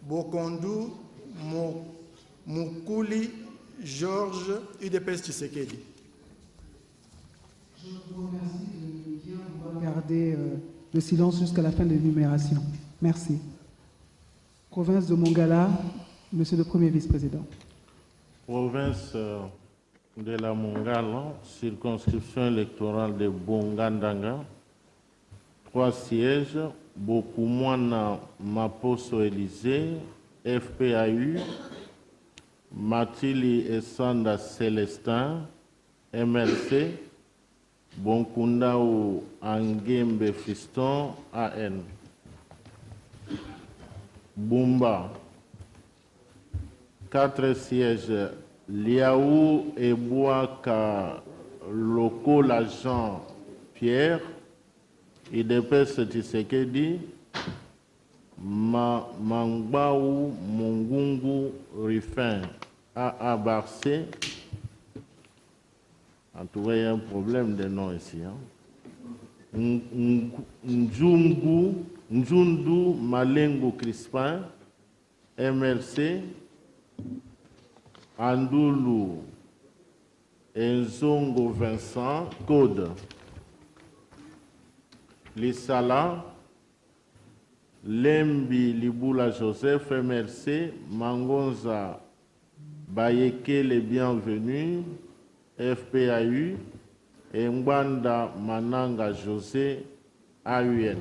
[SPEAKER 4] Bokondu Moukouli Georges, UDPS Tshisekedi.
[SPEAKER 3] Je vous remercie de garder le silence jusqu'à la fin de l'énumération. Merci. Province de Mongala, Monsieur le Premier Vice-président.
[SPEAKER 6] Province de la Mongala, circonscription électorale de Bongandanga, 3 sièges, Bokumwana Maposo Élysée, FPAU, Matili Essanda Célestin, MLC, Bonkundao Angembe Fiston, AN. Bumba, 4 sièges, Liaou et Bouaka Loko l'agent Pierre, IDPS Tshisekedi, Mangbaou Mungungu Rifin, AA Barcé. En tout cas, il y a un problème de nom ici. Njundu Malengo Crispin, MLC, Andoulou Enzongo Vincent, Code. Lissala, Lembi Liboula Joseph, MLC, Mangonza Bayeke les bienvenus, FPAU, et Mbanda Mananga José, AUN.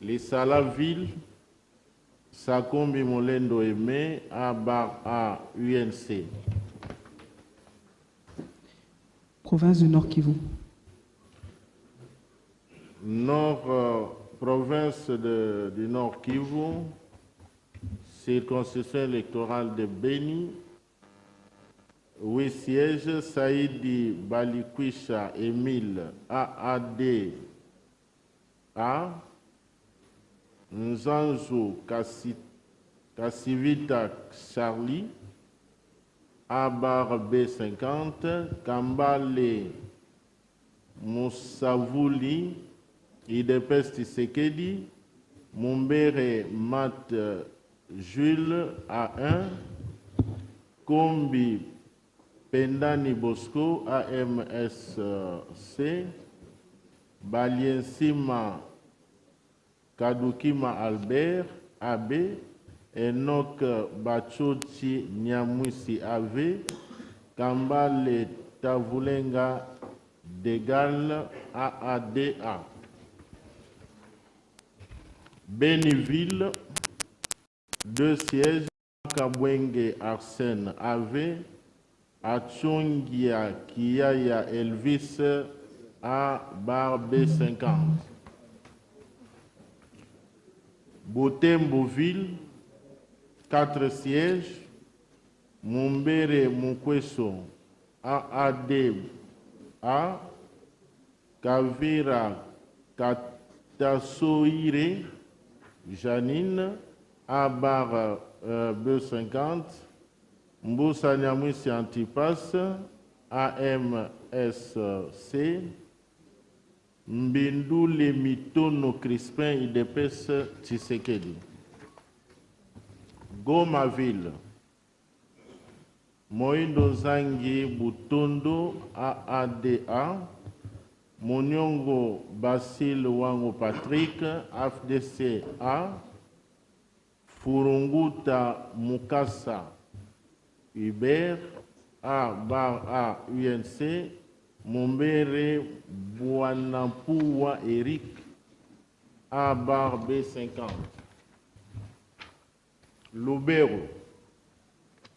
[SPEAKER 6] Lissala Ville, Sakombi Molendo Aimé, A UNC.
[SPEAKER 3] Province du Nord Kivu.
[SPEAKER 6] Province du Nord Kivu, circonscription électorale de Beni, 8 sièges, Saïdi Balikwisha Émile, AAD, Nzanzo Kassivita Charlie, Abar B50, Kambale Moussavouli, IDPS Tshisekedi, Mumbere Mat Jules A1, Kombi Pendani Bosco AMSC, Baliensima Kadukima Albert AB, Enoch Bachochi Nyamwisi AV, Kambale Tavulenga Degal AADA. Béniville, 2 sièges, Kabwenge Arsène AV, Achongia Kiaya Elvis A bar B50. Boutemboville, 4 sièges, Mumbere Mukweso AAD A, Kavira Katasoire Janine A bar B50, Mboussa Nyamwisi Antipas AMSC, Mbindu Lemitono Crispin IDPS Tshisekedi. Gomaville, Moindo Zangi Butondo AADA, Monyongo Basile Wango Patrick AFDC A, Furunguta Mukasa Hubert A bar A UNC, Mumbere Bouanampouwa Eric A bar B50. Lubero,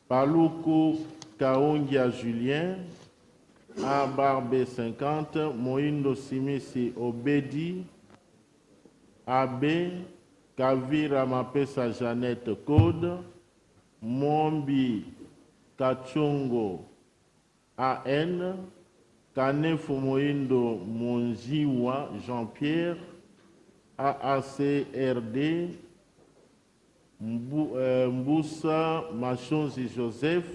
[SPEAKER 6] Paluku Kaongia Julien A bar B50, Moindo Simisi Obedi AB, Kavira Mapesa Jeannette Code, Mombi Kachongo AN, Kanefu Moindo Monjiwa Jean-Pierre AACRD, Mboussa Machonzi Joseph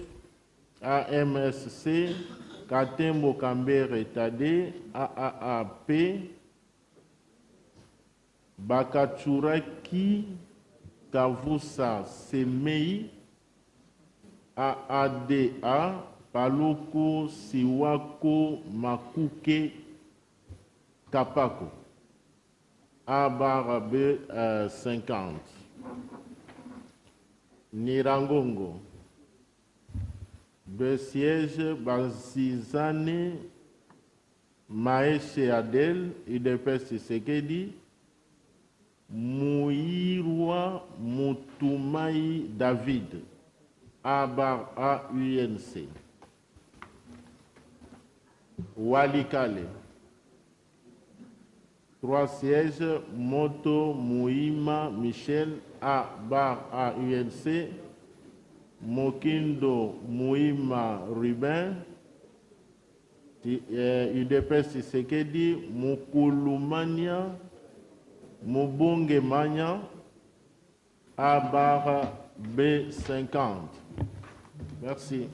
[SPEAKER 6] AMSC, Katembo Kambere Tade AAAP, Bakachuraki Kavusa Semei AADA, Paluku Siwako Makuke Kapako, A B 50. Nirangongo, B siège Bazizane Maeshe Adel, UDPS Tshisekedi, Mouirwa Moutoumai David, A UNC. Walikale, 3 sièges, Moto Mouima Michel, A UNC, Mokindo Mouima Ruben, UDPS Tshisekedi, Mukulumania, Mubonge Mania, A B50. Merci.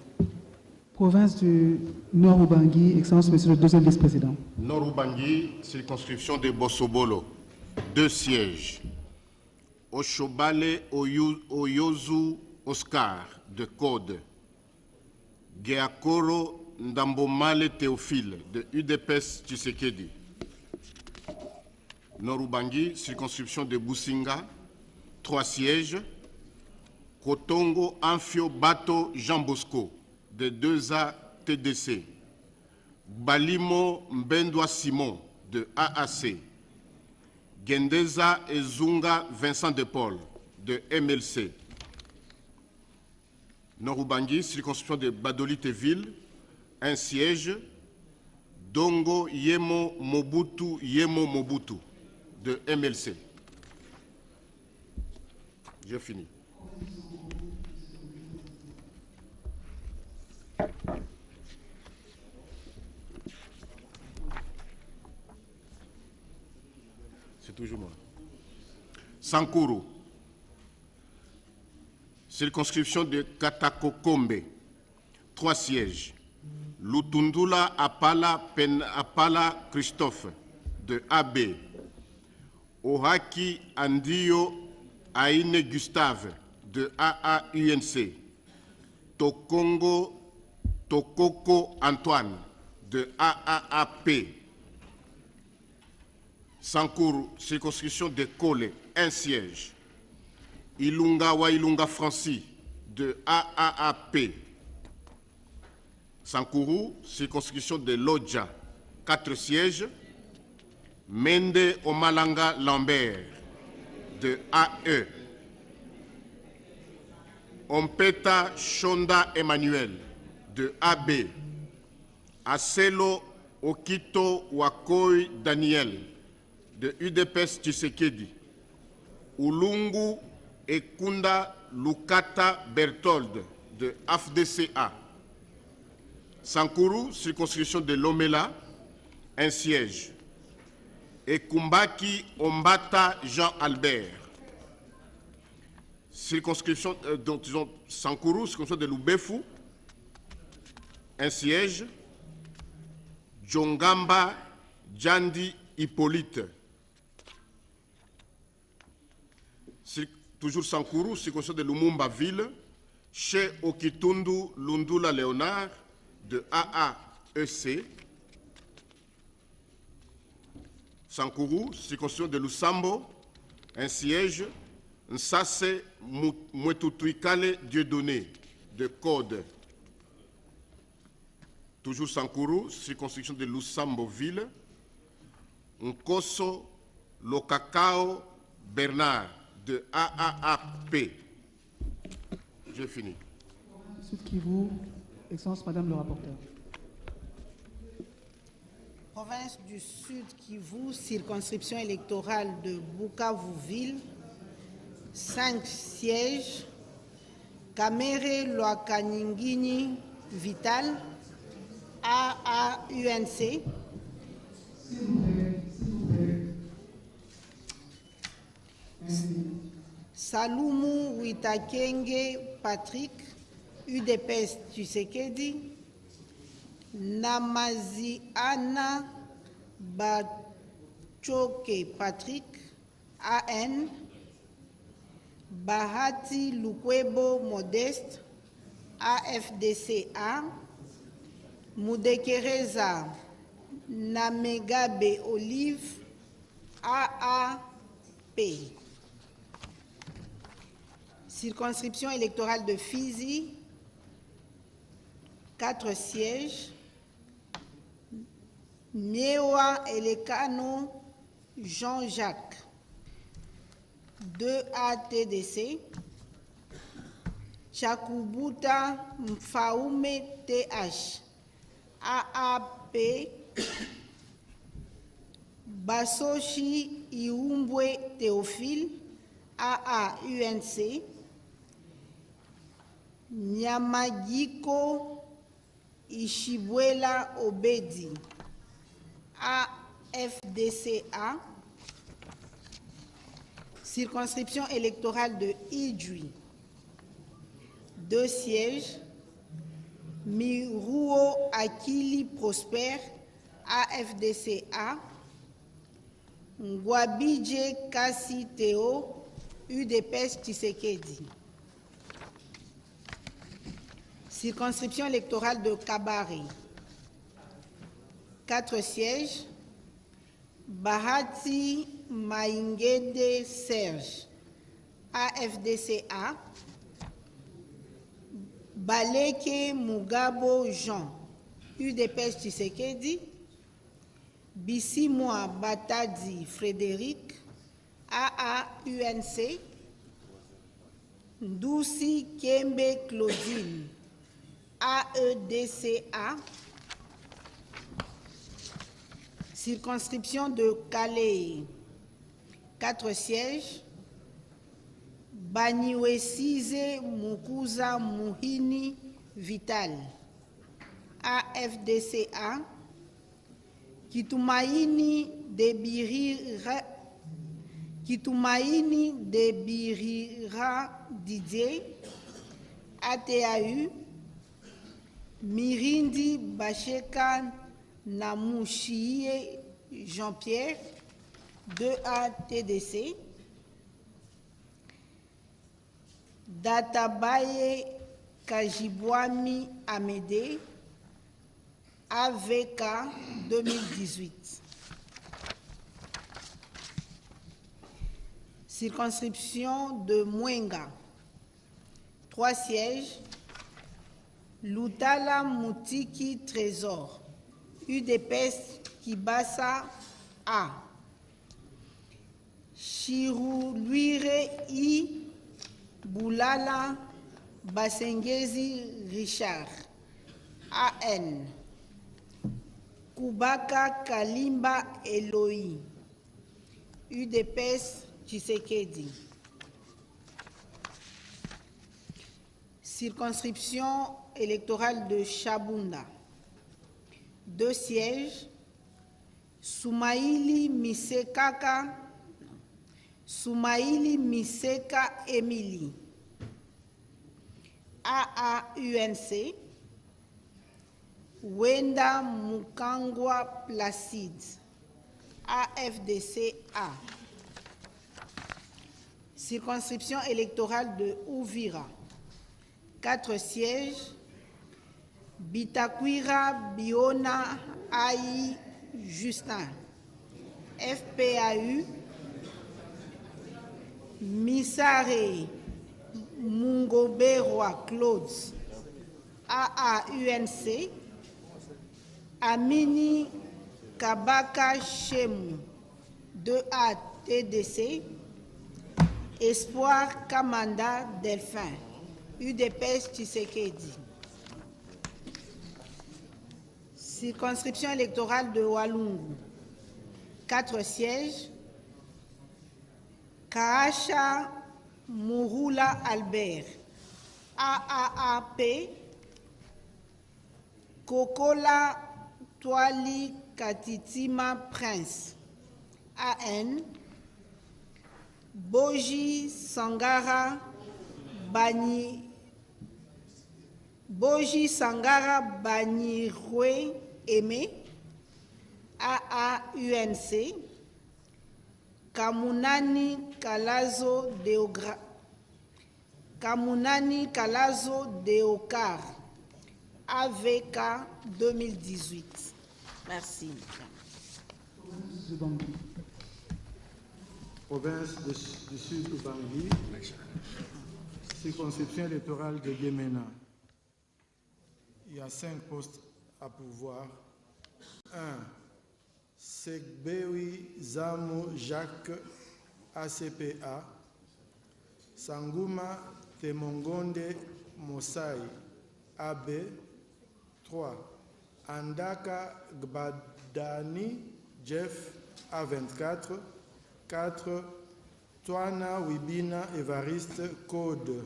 [SPEAKER 3] Province du Nord-Ubangi, Excellence, Monsieur le deuxième vice-président.
[SPEAKER 7] Nord-Ubangi, circonscription de Bossobolo, 2 sièges. Oshobale Oyozu Oscar, de Code. Geakoro Ndambomale Théophile, de UDPS Tshisekedi. Nord-Ubangi, circonscription de Businga, 3 sièges. Kotongo Amphio Bato Jean Bosco, de 2A TDC. Balimo Mbendwa Simon, de AAC. Gendeza Ezunga Vincent de Paul, de MLC. Nord-Ubangi, circonscription de Badoliteville, 1 siège. Dongo Yemo Mobutu, de MLC. J'ai fini. C'est toujours moi. Sankuru, circonscription de Katakokombe, 3 sièges. Lutundula Apala Christophe, de AB. Ohaki Andio Aine Gustave, de AAUNC. Tokoko Antoine, de AAAP. Sankuru, circonscription de Kole, 1 siège. Ilunga Wailunga Francis, de AAAP. Sankuru, circonscription de Lodja, 4 sièges. Mende Omalanga Lambert, de AE. Ompeta Shonda Emmanuel, de AB. Aselo Okito Wakoi Daniel, de UDPS Tshisekedi. Ulungu Ekunda Lukata Berthold, de AFDCA. Sankuru, circonscription de Lomela, 1 siège. Ekumbaki Ombata Jean-Albert. Circonscription, disons Sankuru, circonscription de Lubefu, 1 siège. Djongamba Djandi Hippolyte. Toujours Sankuru, circonscription de Lumumba Ville. Chez Okitundu Lundula Léonard, de AAEC. Sankuru, circonscription de Lusambo, 1 siège. Nsase Mwetutuikale Dieudonné, de Code. Toujours Sankuru, circonscription de Lusambo-Ville. Nkoso Lokakao Bernard, de AAAP. J'ai fini.
[SPEAKER 3] Sud Kivu, Excellence, Madame le rapporteur.
[SPEAKER 5] Province du Sud Kivu, circonscription électorale de Bukavu-Ville, 5 sièges. Kamere Loakaningini Vital, AAUNC. Salumu Witakenge Patrick, UDPS Tshisekedi. Namaziana Bachoke Patrick, AN. Bahati Lukwebo Modeste, AFDCA. Mudekereza Namegabe Olive, AAP. Circonscription électorale de Fizi, 4 sièges. Miewa Elekano Jean-Jacques, 2 ATDC. Chakubuta Mfaume TH, AAP. Basoshi Iumbwe Théophile, AA-UNC. Nyamadiko Ishibwela Obedi, AFDCA. Circonscription électorale de Idjoui, 2 sièges. Miruo Akili Prosper, AFDCA. Ngwabidje Kassi Théo, UDPS Tshisekedi. Circonscription électorale de Kabare, 4 sièges. Bahati Maingede Serge, AFDCA. Baleke Mugabo Jean, UDPS Tshisekedi. Bissimwa Batadi Frédéric, AA-UNC. Ndousi Kembe Claudine, AEDCA. Circonscription de Calais, 4 sièges. Baniwesize Mukuza Muhini Vital, AFDCA. Kitumaini Debirira Didier, ATAU. Mirindi Bacheka Namushie Jean-Pierre, 2A TDC. Databaye Kajibwami Amédée, AVK 2018. Circonscription de Mwenga, 3 sièges. Lutala Moutiki Trésor, UDPS Kibasa A. Chiruluire I. Boulala Basengezi Richard, AN. Kubaka Kalimba Eloi, UDPS Tshisekedi. Circonscription électorale de Chabunda, 2 sièges. Soumaïli Miseka Emily, AAUNC. Wenda Mukangwa Placide, AFDCA. Circonscription électorale de Ouvira, 4 sièges. Bitakwira Biona Aïe Justin, FPAU. Misare Mungoberwa Claude, AAUNC. Amini Kabaka Shemu, 2A TDC. Espoir Kamanda Delphin, UDPS Tshisekedi. Circonscription électorale de Walungu, 4 sièges. Kaasha Mouroula Albert, AAAP. Kokola Twali Katitima Prince, AN. Boji Sangara Banyirwe Aimé, AAUNC. Kamunani Kalazo Deokar, AVK 2018. Merci.
[SPEAKER 4] Province du Sud Ubangui, circonscription électorale de Guémena. Il y a 5 postes à pourvoir. 1. Segbewi Zamu Jacques ACPA. Sanguma Temongonde Mosai AB. 3. Andaka Gbadani Jeff A24. 4. Toana Wibina Evariste Code.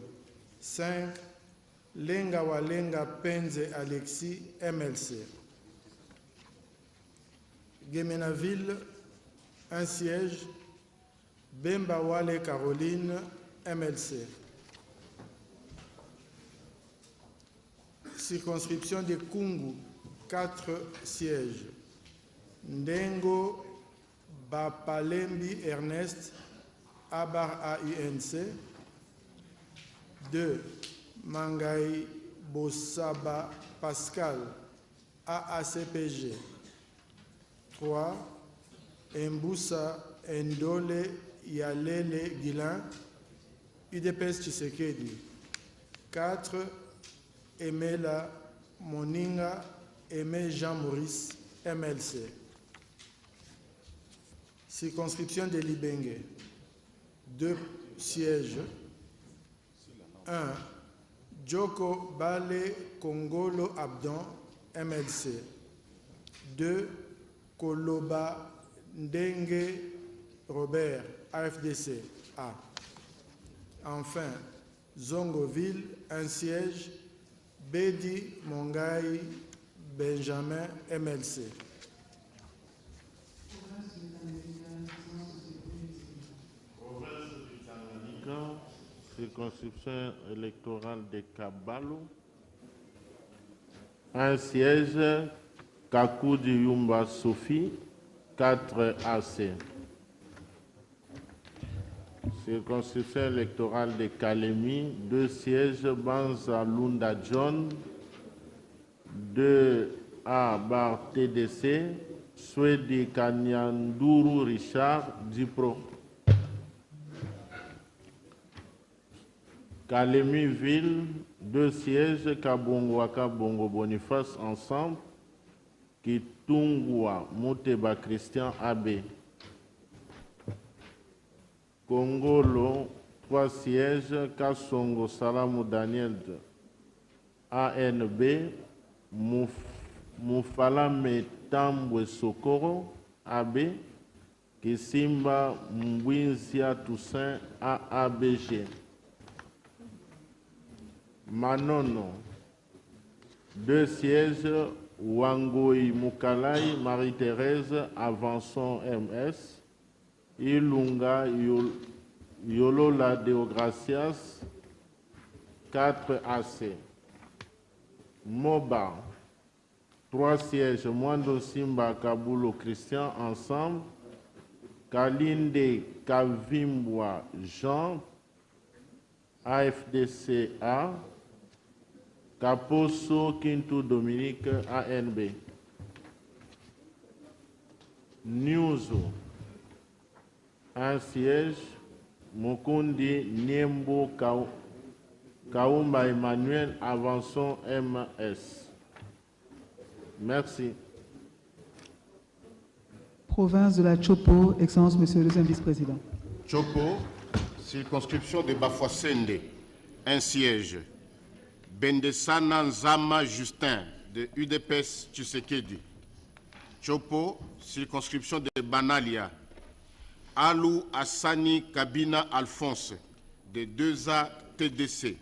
[SPEAKER 4] 5. Lenga Walenga Penze Alexis MLC. Guémenaville, un siège. Bemba Wale Caroline MLC. Circonscription de Kungu, 4 sièges. Ndengo Bapalembi Ernest, Abar AUNC. 2. Mangai Bossaba Pascal, AACPG. 3. Mboussa Ndole Yalele Guilin, UDPS Tshisekedi. 4. Emela Moninga Aimé Jean-Maurice, MLC. Circonscription de Libenge, 2 sièges. 1. Djoko Bale Kongolo Abdon, MLC. 2. Koloba Ndenge Robert, AFDC. A. Enfin, Zongoville, un siège. Bedi Mongai Benjamin, MLC.
[SPEAKER 6] Circonscription électorale de Kabalo. Un siège. Kakoudi Yumba Sophie, 4 AC. Circonscription électorale de Kalemi, 2 sièges. Banza Lunda John, 2 A bar TDC. Swedi Kanyanduru Richard, Dipro. Kalemi Ville, 2 sièges. Kabongwaka Bongo Boniface ensemble. Kitungwa Mouteba Christian AB. Kongolo, 3 sièges. Kassongo Salamou Daniel ANB. Moufalame Tambwe Sokoro AB. Kisimba Mbwinzia Toussaint AABG. Manono, 2 sièges. Wangoi Mukalai, Marie-Thérèse, Avançon MS, Ilunga Yolola Deogracias, 4 AC. Moba, 3 sièges. Mwando Simba Kabulo Christian, ensemble. Kalinde Kavimbwa Jean, AFDCA. Kaposo Kintu Dominique, ANB. Nyuzo, un siège. Mukundi Niembo Kaumba Emmanuel, Avançon MS. Merci.
[SPEAKER 3] Province de la Chopo, Excellence, Monsieur le deuxième vice-président.
[SPEAKER 7] Chopo, circonscription de Bafouassende, un siège. Bendesana Nzama Justin, de UDPS Tshisekedi. Chopo, circonscription de Banalia. Alou Assani Kabina Alphonse, de 2A TDC.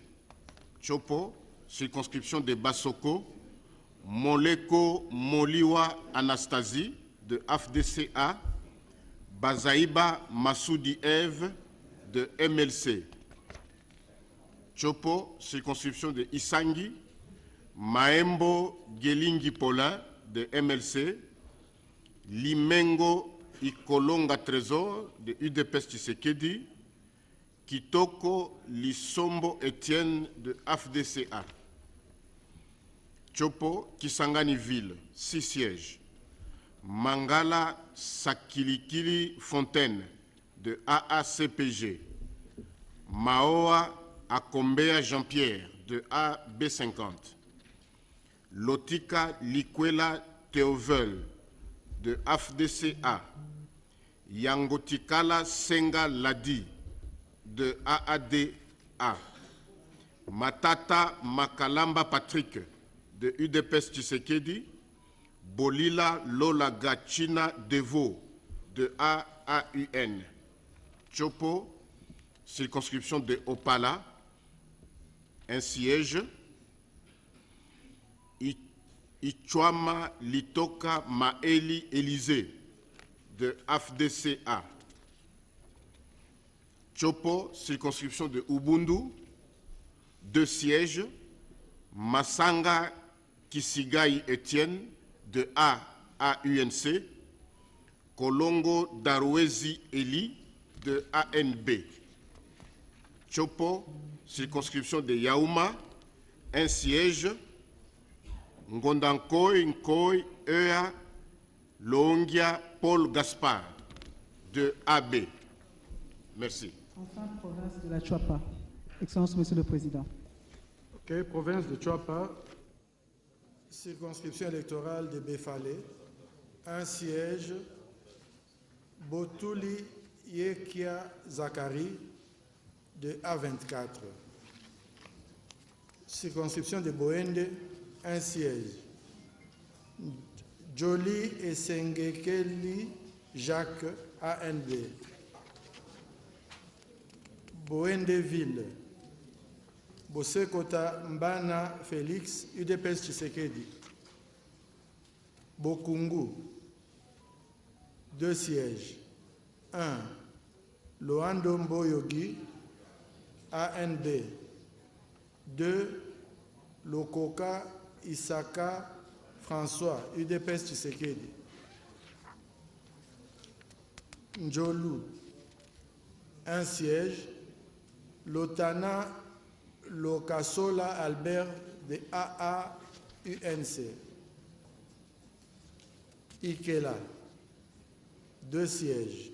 [SPEAKER 7] Chopo, circonscription de Basoko. Moleko Moliwa Anastasie, de AFDCA. Bazaïba Massoudi Eve, de MLC. Chopo, circonscription de Isangi. Maembo Gelingi Paulin, de MLC. Limengo Ikolonga Trésor, de UDPS Tshisekedi. Kitoko Lisombo Etienne, de AFDCA. Chopo, Kisangani Ville, 6 sièges. Mangala Sakilikili Fontaine de AACPG, Maoa Akombea Jean-Pierre de AB50, Lotika Likwela Théovel de AFDCA, Yangotikala Senga Ladi de AADA, Matata Makalamba Patrick de UDPS Tshisekedi, Bolila Lola Gachina Devo de AAUN, Chopo, circonscription de Opala, un siège, Ichwama Litoka Maeli Élysée de AFDCA, Chopo, circonscription de Ubundu, 2 sièges, Masanga Kisigai Etienne de AAUNC, Kolongo Darouezi Eli de ANB, Chopo, circonscription de Yaouma, 1 siège, Ngondankoi Nkoi Ea Longia Paul Gaspard de AB. Merci.
[SPEAKER 3] Enfin, province de la Chuapa. Excellence, Monsieur le Président.
[SPEAKER 4] Ok, province de Chuapa, circonscription électorale de Befale, 1 siège, Botuli Yekia Zakari de A24. Circonscription de Boende, 1 siège. Jolie et Sengekeli Jacques ANB. Boendeville. Bosekota Mbana Félix, UDPS Tshisekedi. Bokungu, 2 sièges. 1. Loando Mboyogi, ANB. 2. Lokoka Isaka François, UDPS Tshisekedi. Njolu, 1 siège. Lotana Lokasola Albert de AAUNC. Ikela, 2 sièges.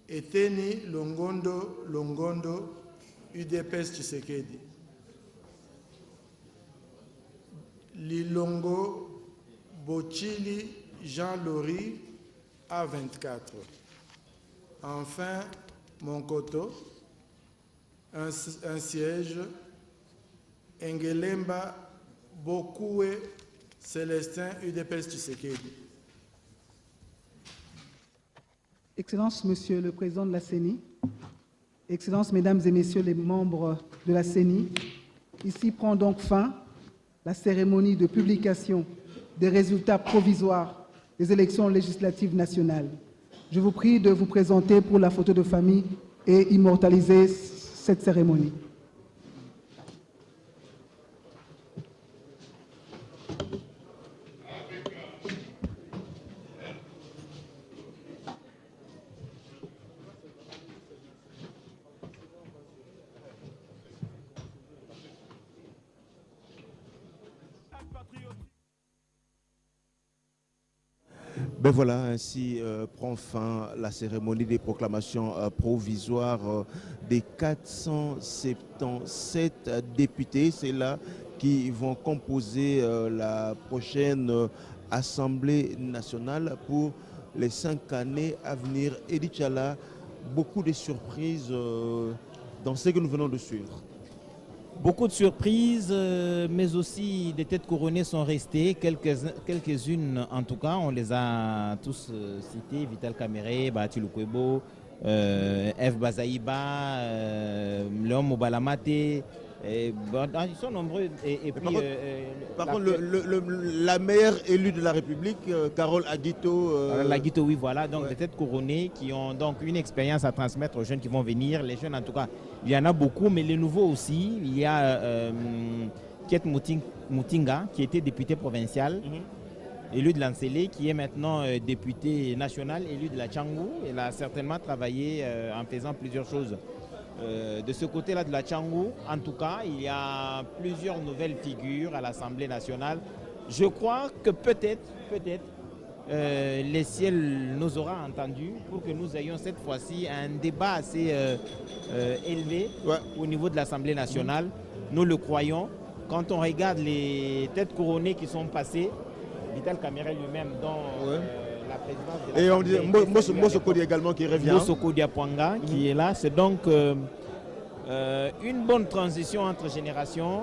[SPEAKER 4] Eteni Longondo, UDPS Tshisekedi. Lilongo Bochili Jean-Laurie, A24. Enfin, Monkoto, un siège. Engelemba Bokoué Célestin, UDPS Tshisekedi.
[SPEAKER 3] Excellence, Monsieur le Président de la CENI, Excellences, Mesdames et Messieurs les membres de la CENI, ici prend donc fin la cérémonie de publication des résultats provisoires des élections législatives nationales. Je vous prie de vous présenter pour la photo de famille et immortaliser cette cérémonie.
[SPEAKER 1] Ben voilà, ainsi prend fin la cérémonie des proclamations provisoires des 477 députés. C'est là qui vont composer la prochaine Assemblée nationale pour les 5 années à venir. Et d'Inch'Allah, beaucoup de surprises dans ce que nous venons de suivre.
[SPEAKER 2] Beaucoup de surprises, mais aussi des têtes couronnées sont restées, quelques-unes en tout cas, on les a tous citées, Vital Kamere, Bahati Lukwebo, F. Bazaïba, Léon Mobalamate, ils sont nombreux.
[SPEAKER 1] Par contre, la meilleure élue de la République, Carole Aguito.
[SPEAKER 2] Aguito, oui, voilà, donc des têtes couronnées qui ont donc une expérience à transmettre aux jeunes qui vont venir. Les jeunes, en tout cas, il y en a beaucoup, mais les nouveaux aussi. Il y a Kiet Moutinga, qui était député provincial, élu de l'Ancélé, qui est maintenant député national, élu de la Tchangou. Il a certainement travaillé en faisant plusieurs choses. De ce côté-là de la Tchangou, en tout cas, il y a plusieurs nouvelles figures à l'Assemblée nationale. Je crois que peut-être, les ciels nous aura entendus pour que nous ayons cette fois-ci un débat assez élevé au niveau de l'Assemblée nationale. Nous le croyons. Quand on regarde les têtes couronnées qui sont passées, Vital Kamerhe lui-même dans la présidence de
[SPEAKER 1] et on dit Mbosso Kodi également qui revient.
[SPEAKER 2] Mbosso Kodi Apwanga qui est là. C'est donc une bonne transition entre générations.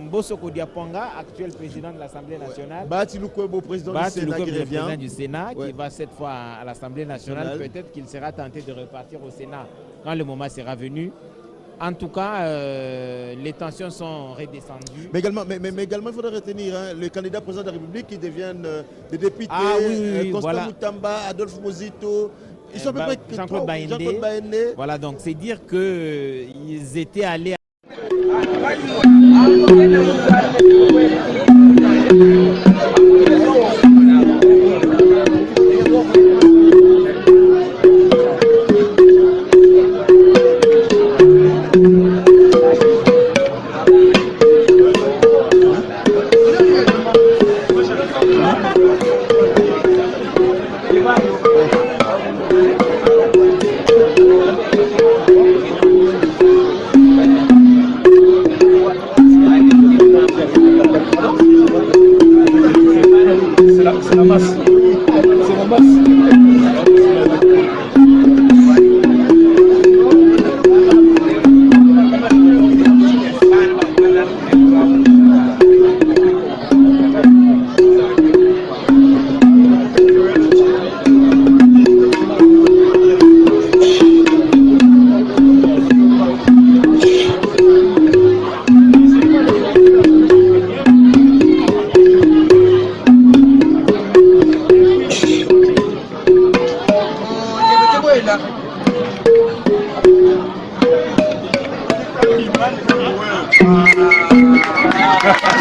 [SPEAKER 2] Mbosso Kodi Apwanga, actuel président de l'Assemblée nationale.
[SPEAKER 1] Bahati Lukwebo, président
[SPEAKER 2] du Sénat, qui va cette fois à l'Assemblée nationale. Peut-être qu'il sera tenté de repartir au Sénat quand le moment sera venu. En tout cas, les tensions sont redescendues.
[SPEAKER 1] Mais également, il faudrait retenir le candidat président de la République qui deviennent des députés, Constant Moutamba, Adolphe Mozito. Ils sont à peu près
[SPEAKER 2] Jean-Claude Baïndé. Voilà, donc c'est dire qu'ils étaient allés.
[SPEAKER 8] Ha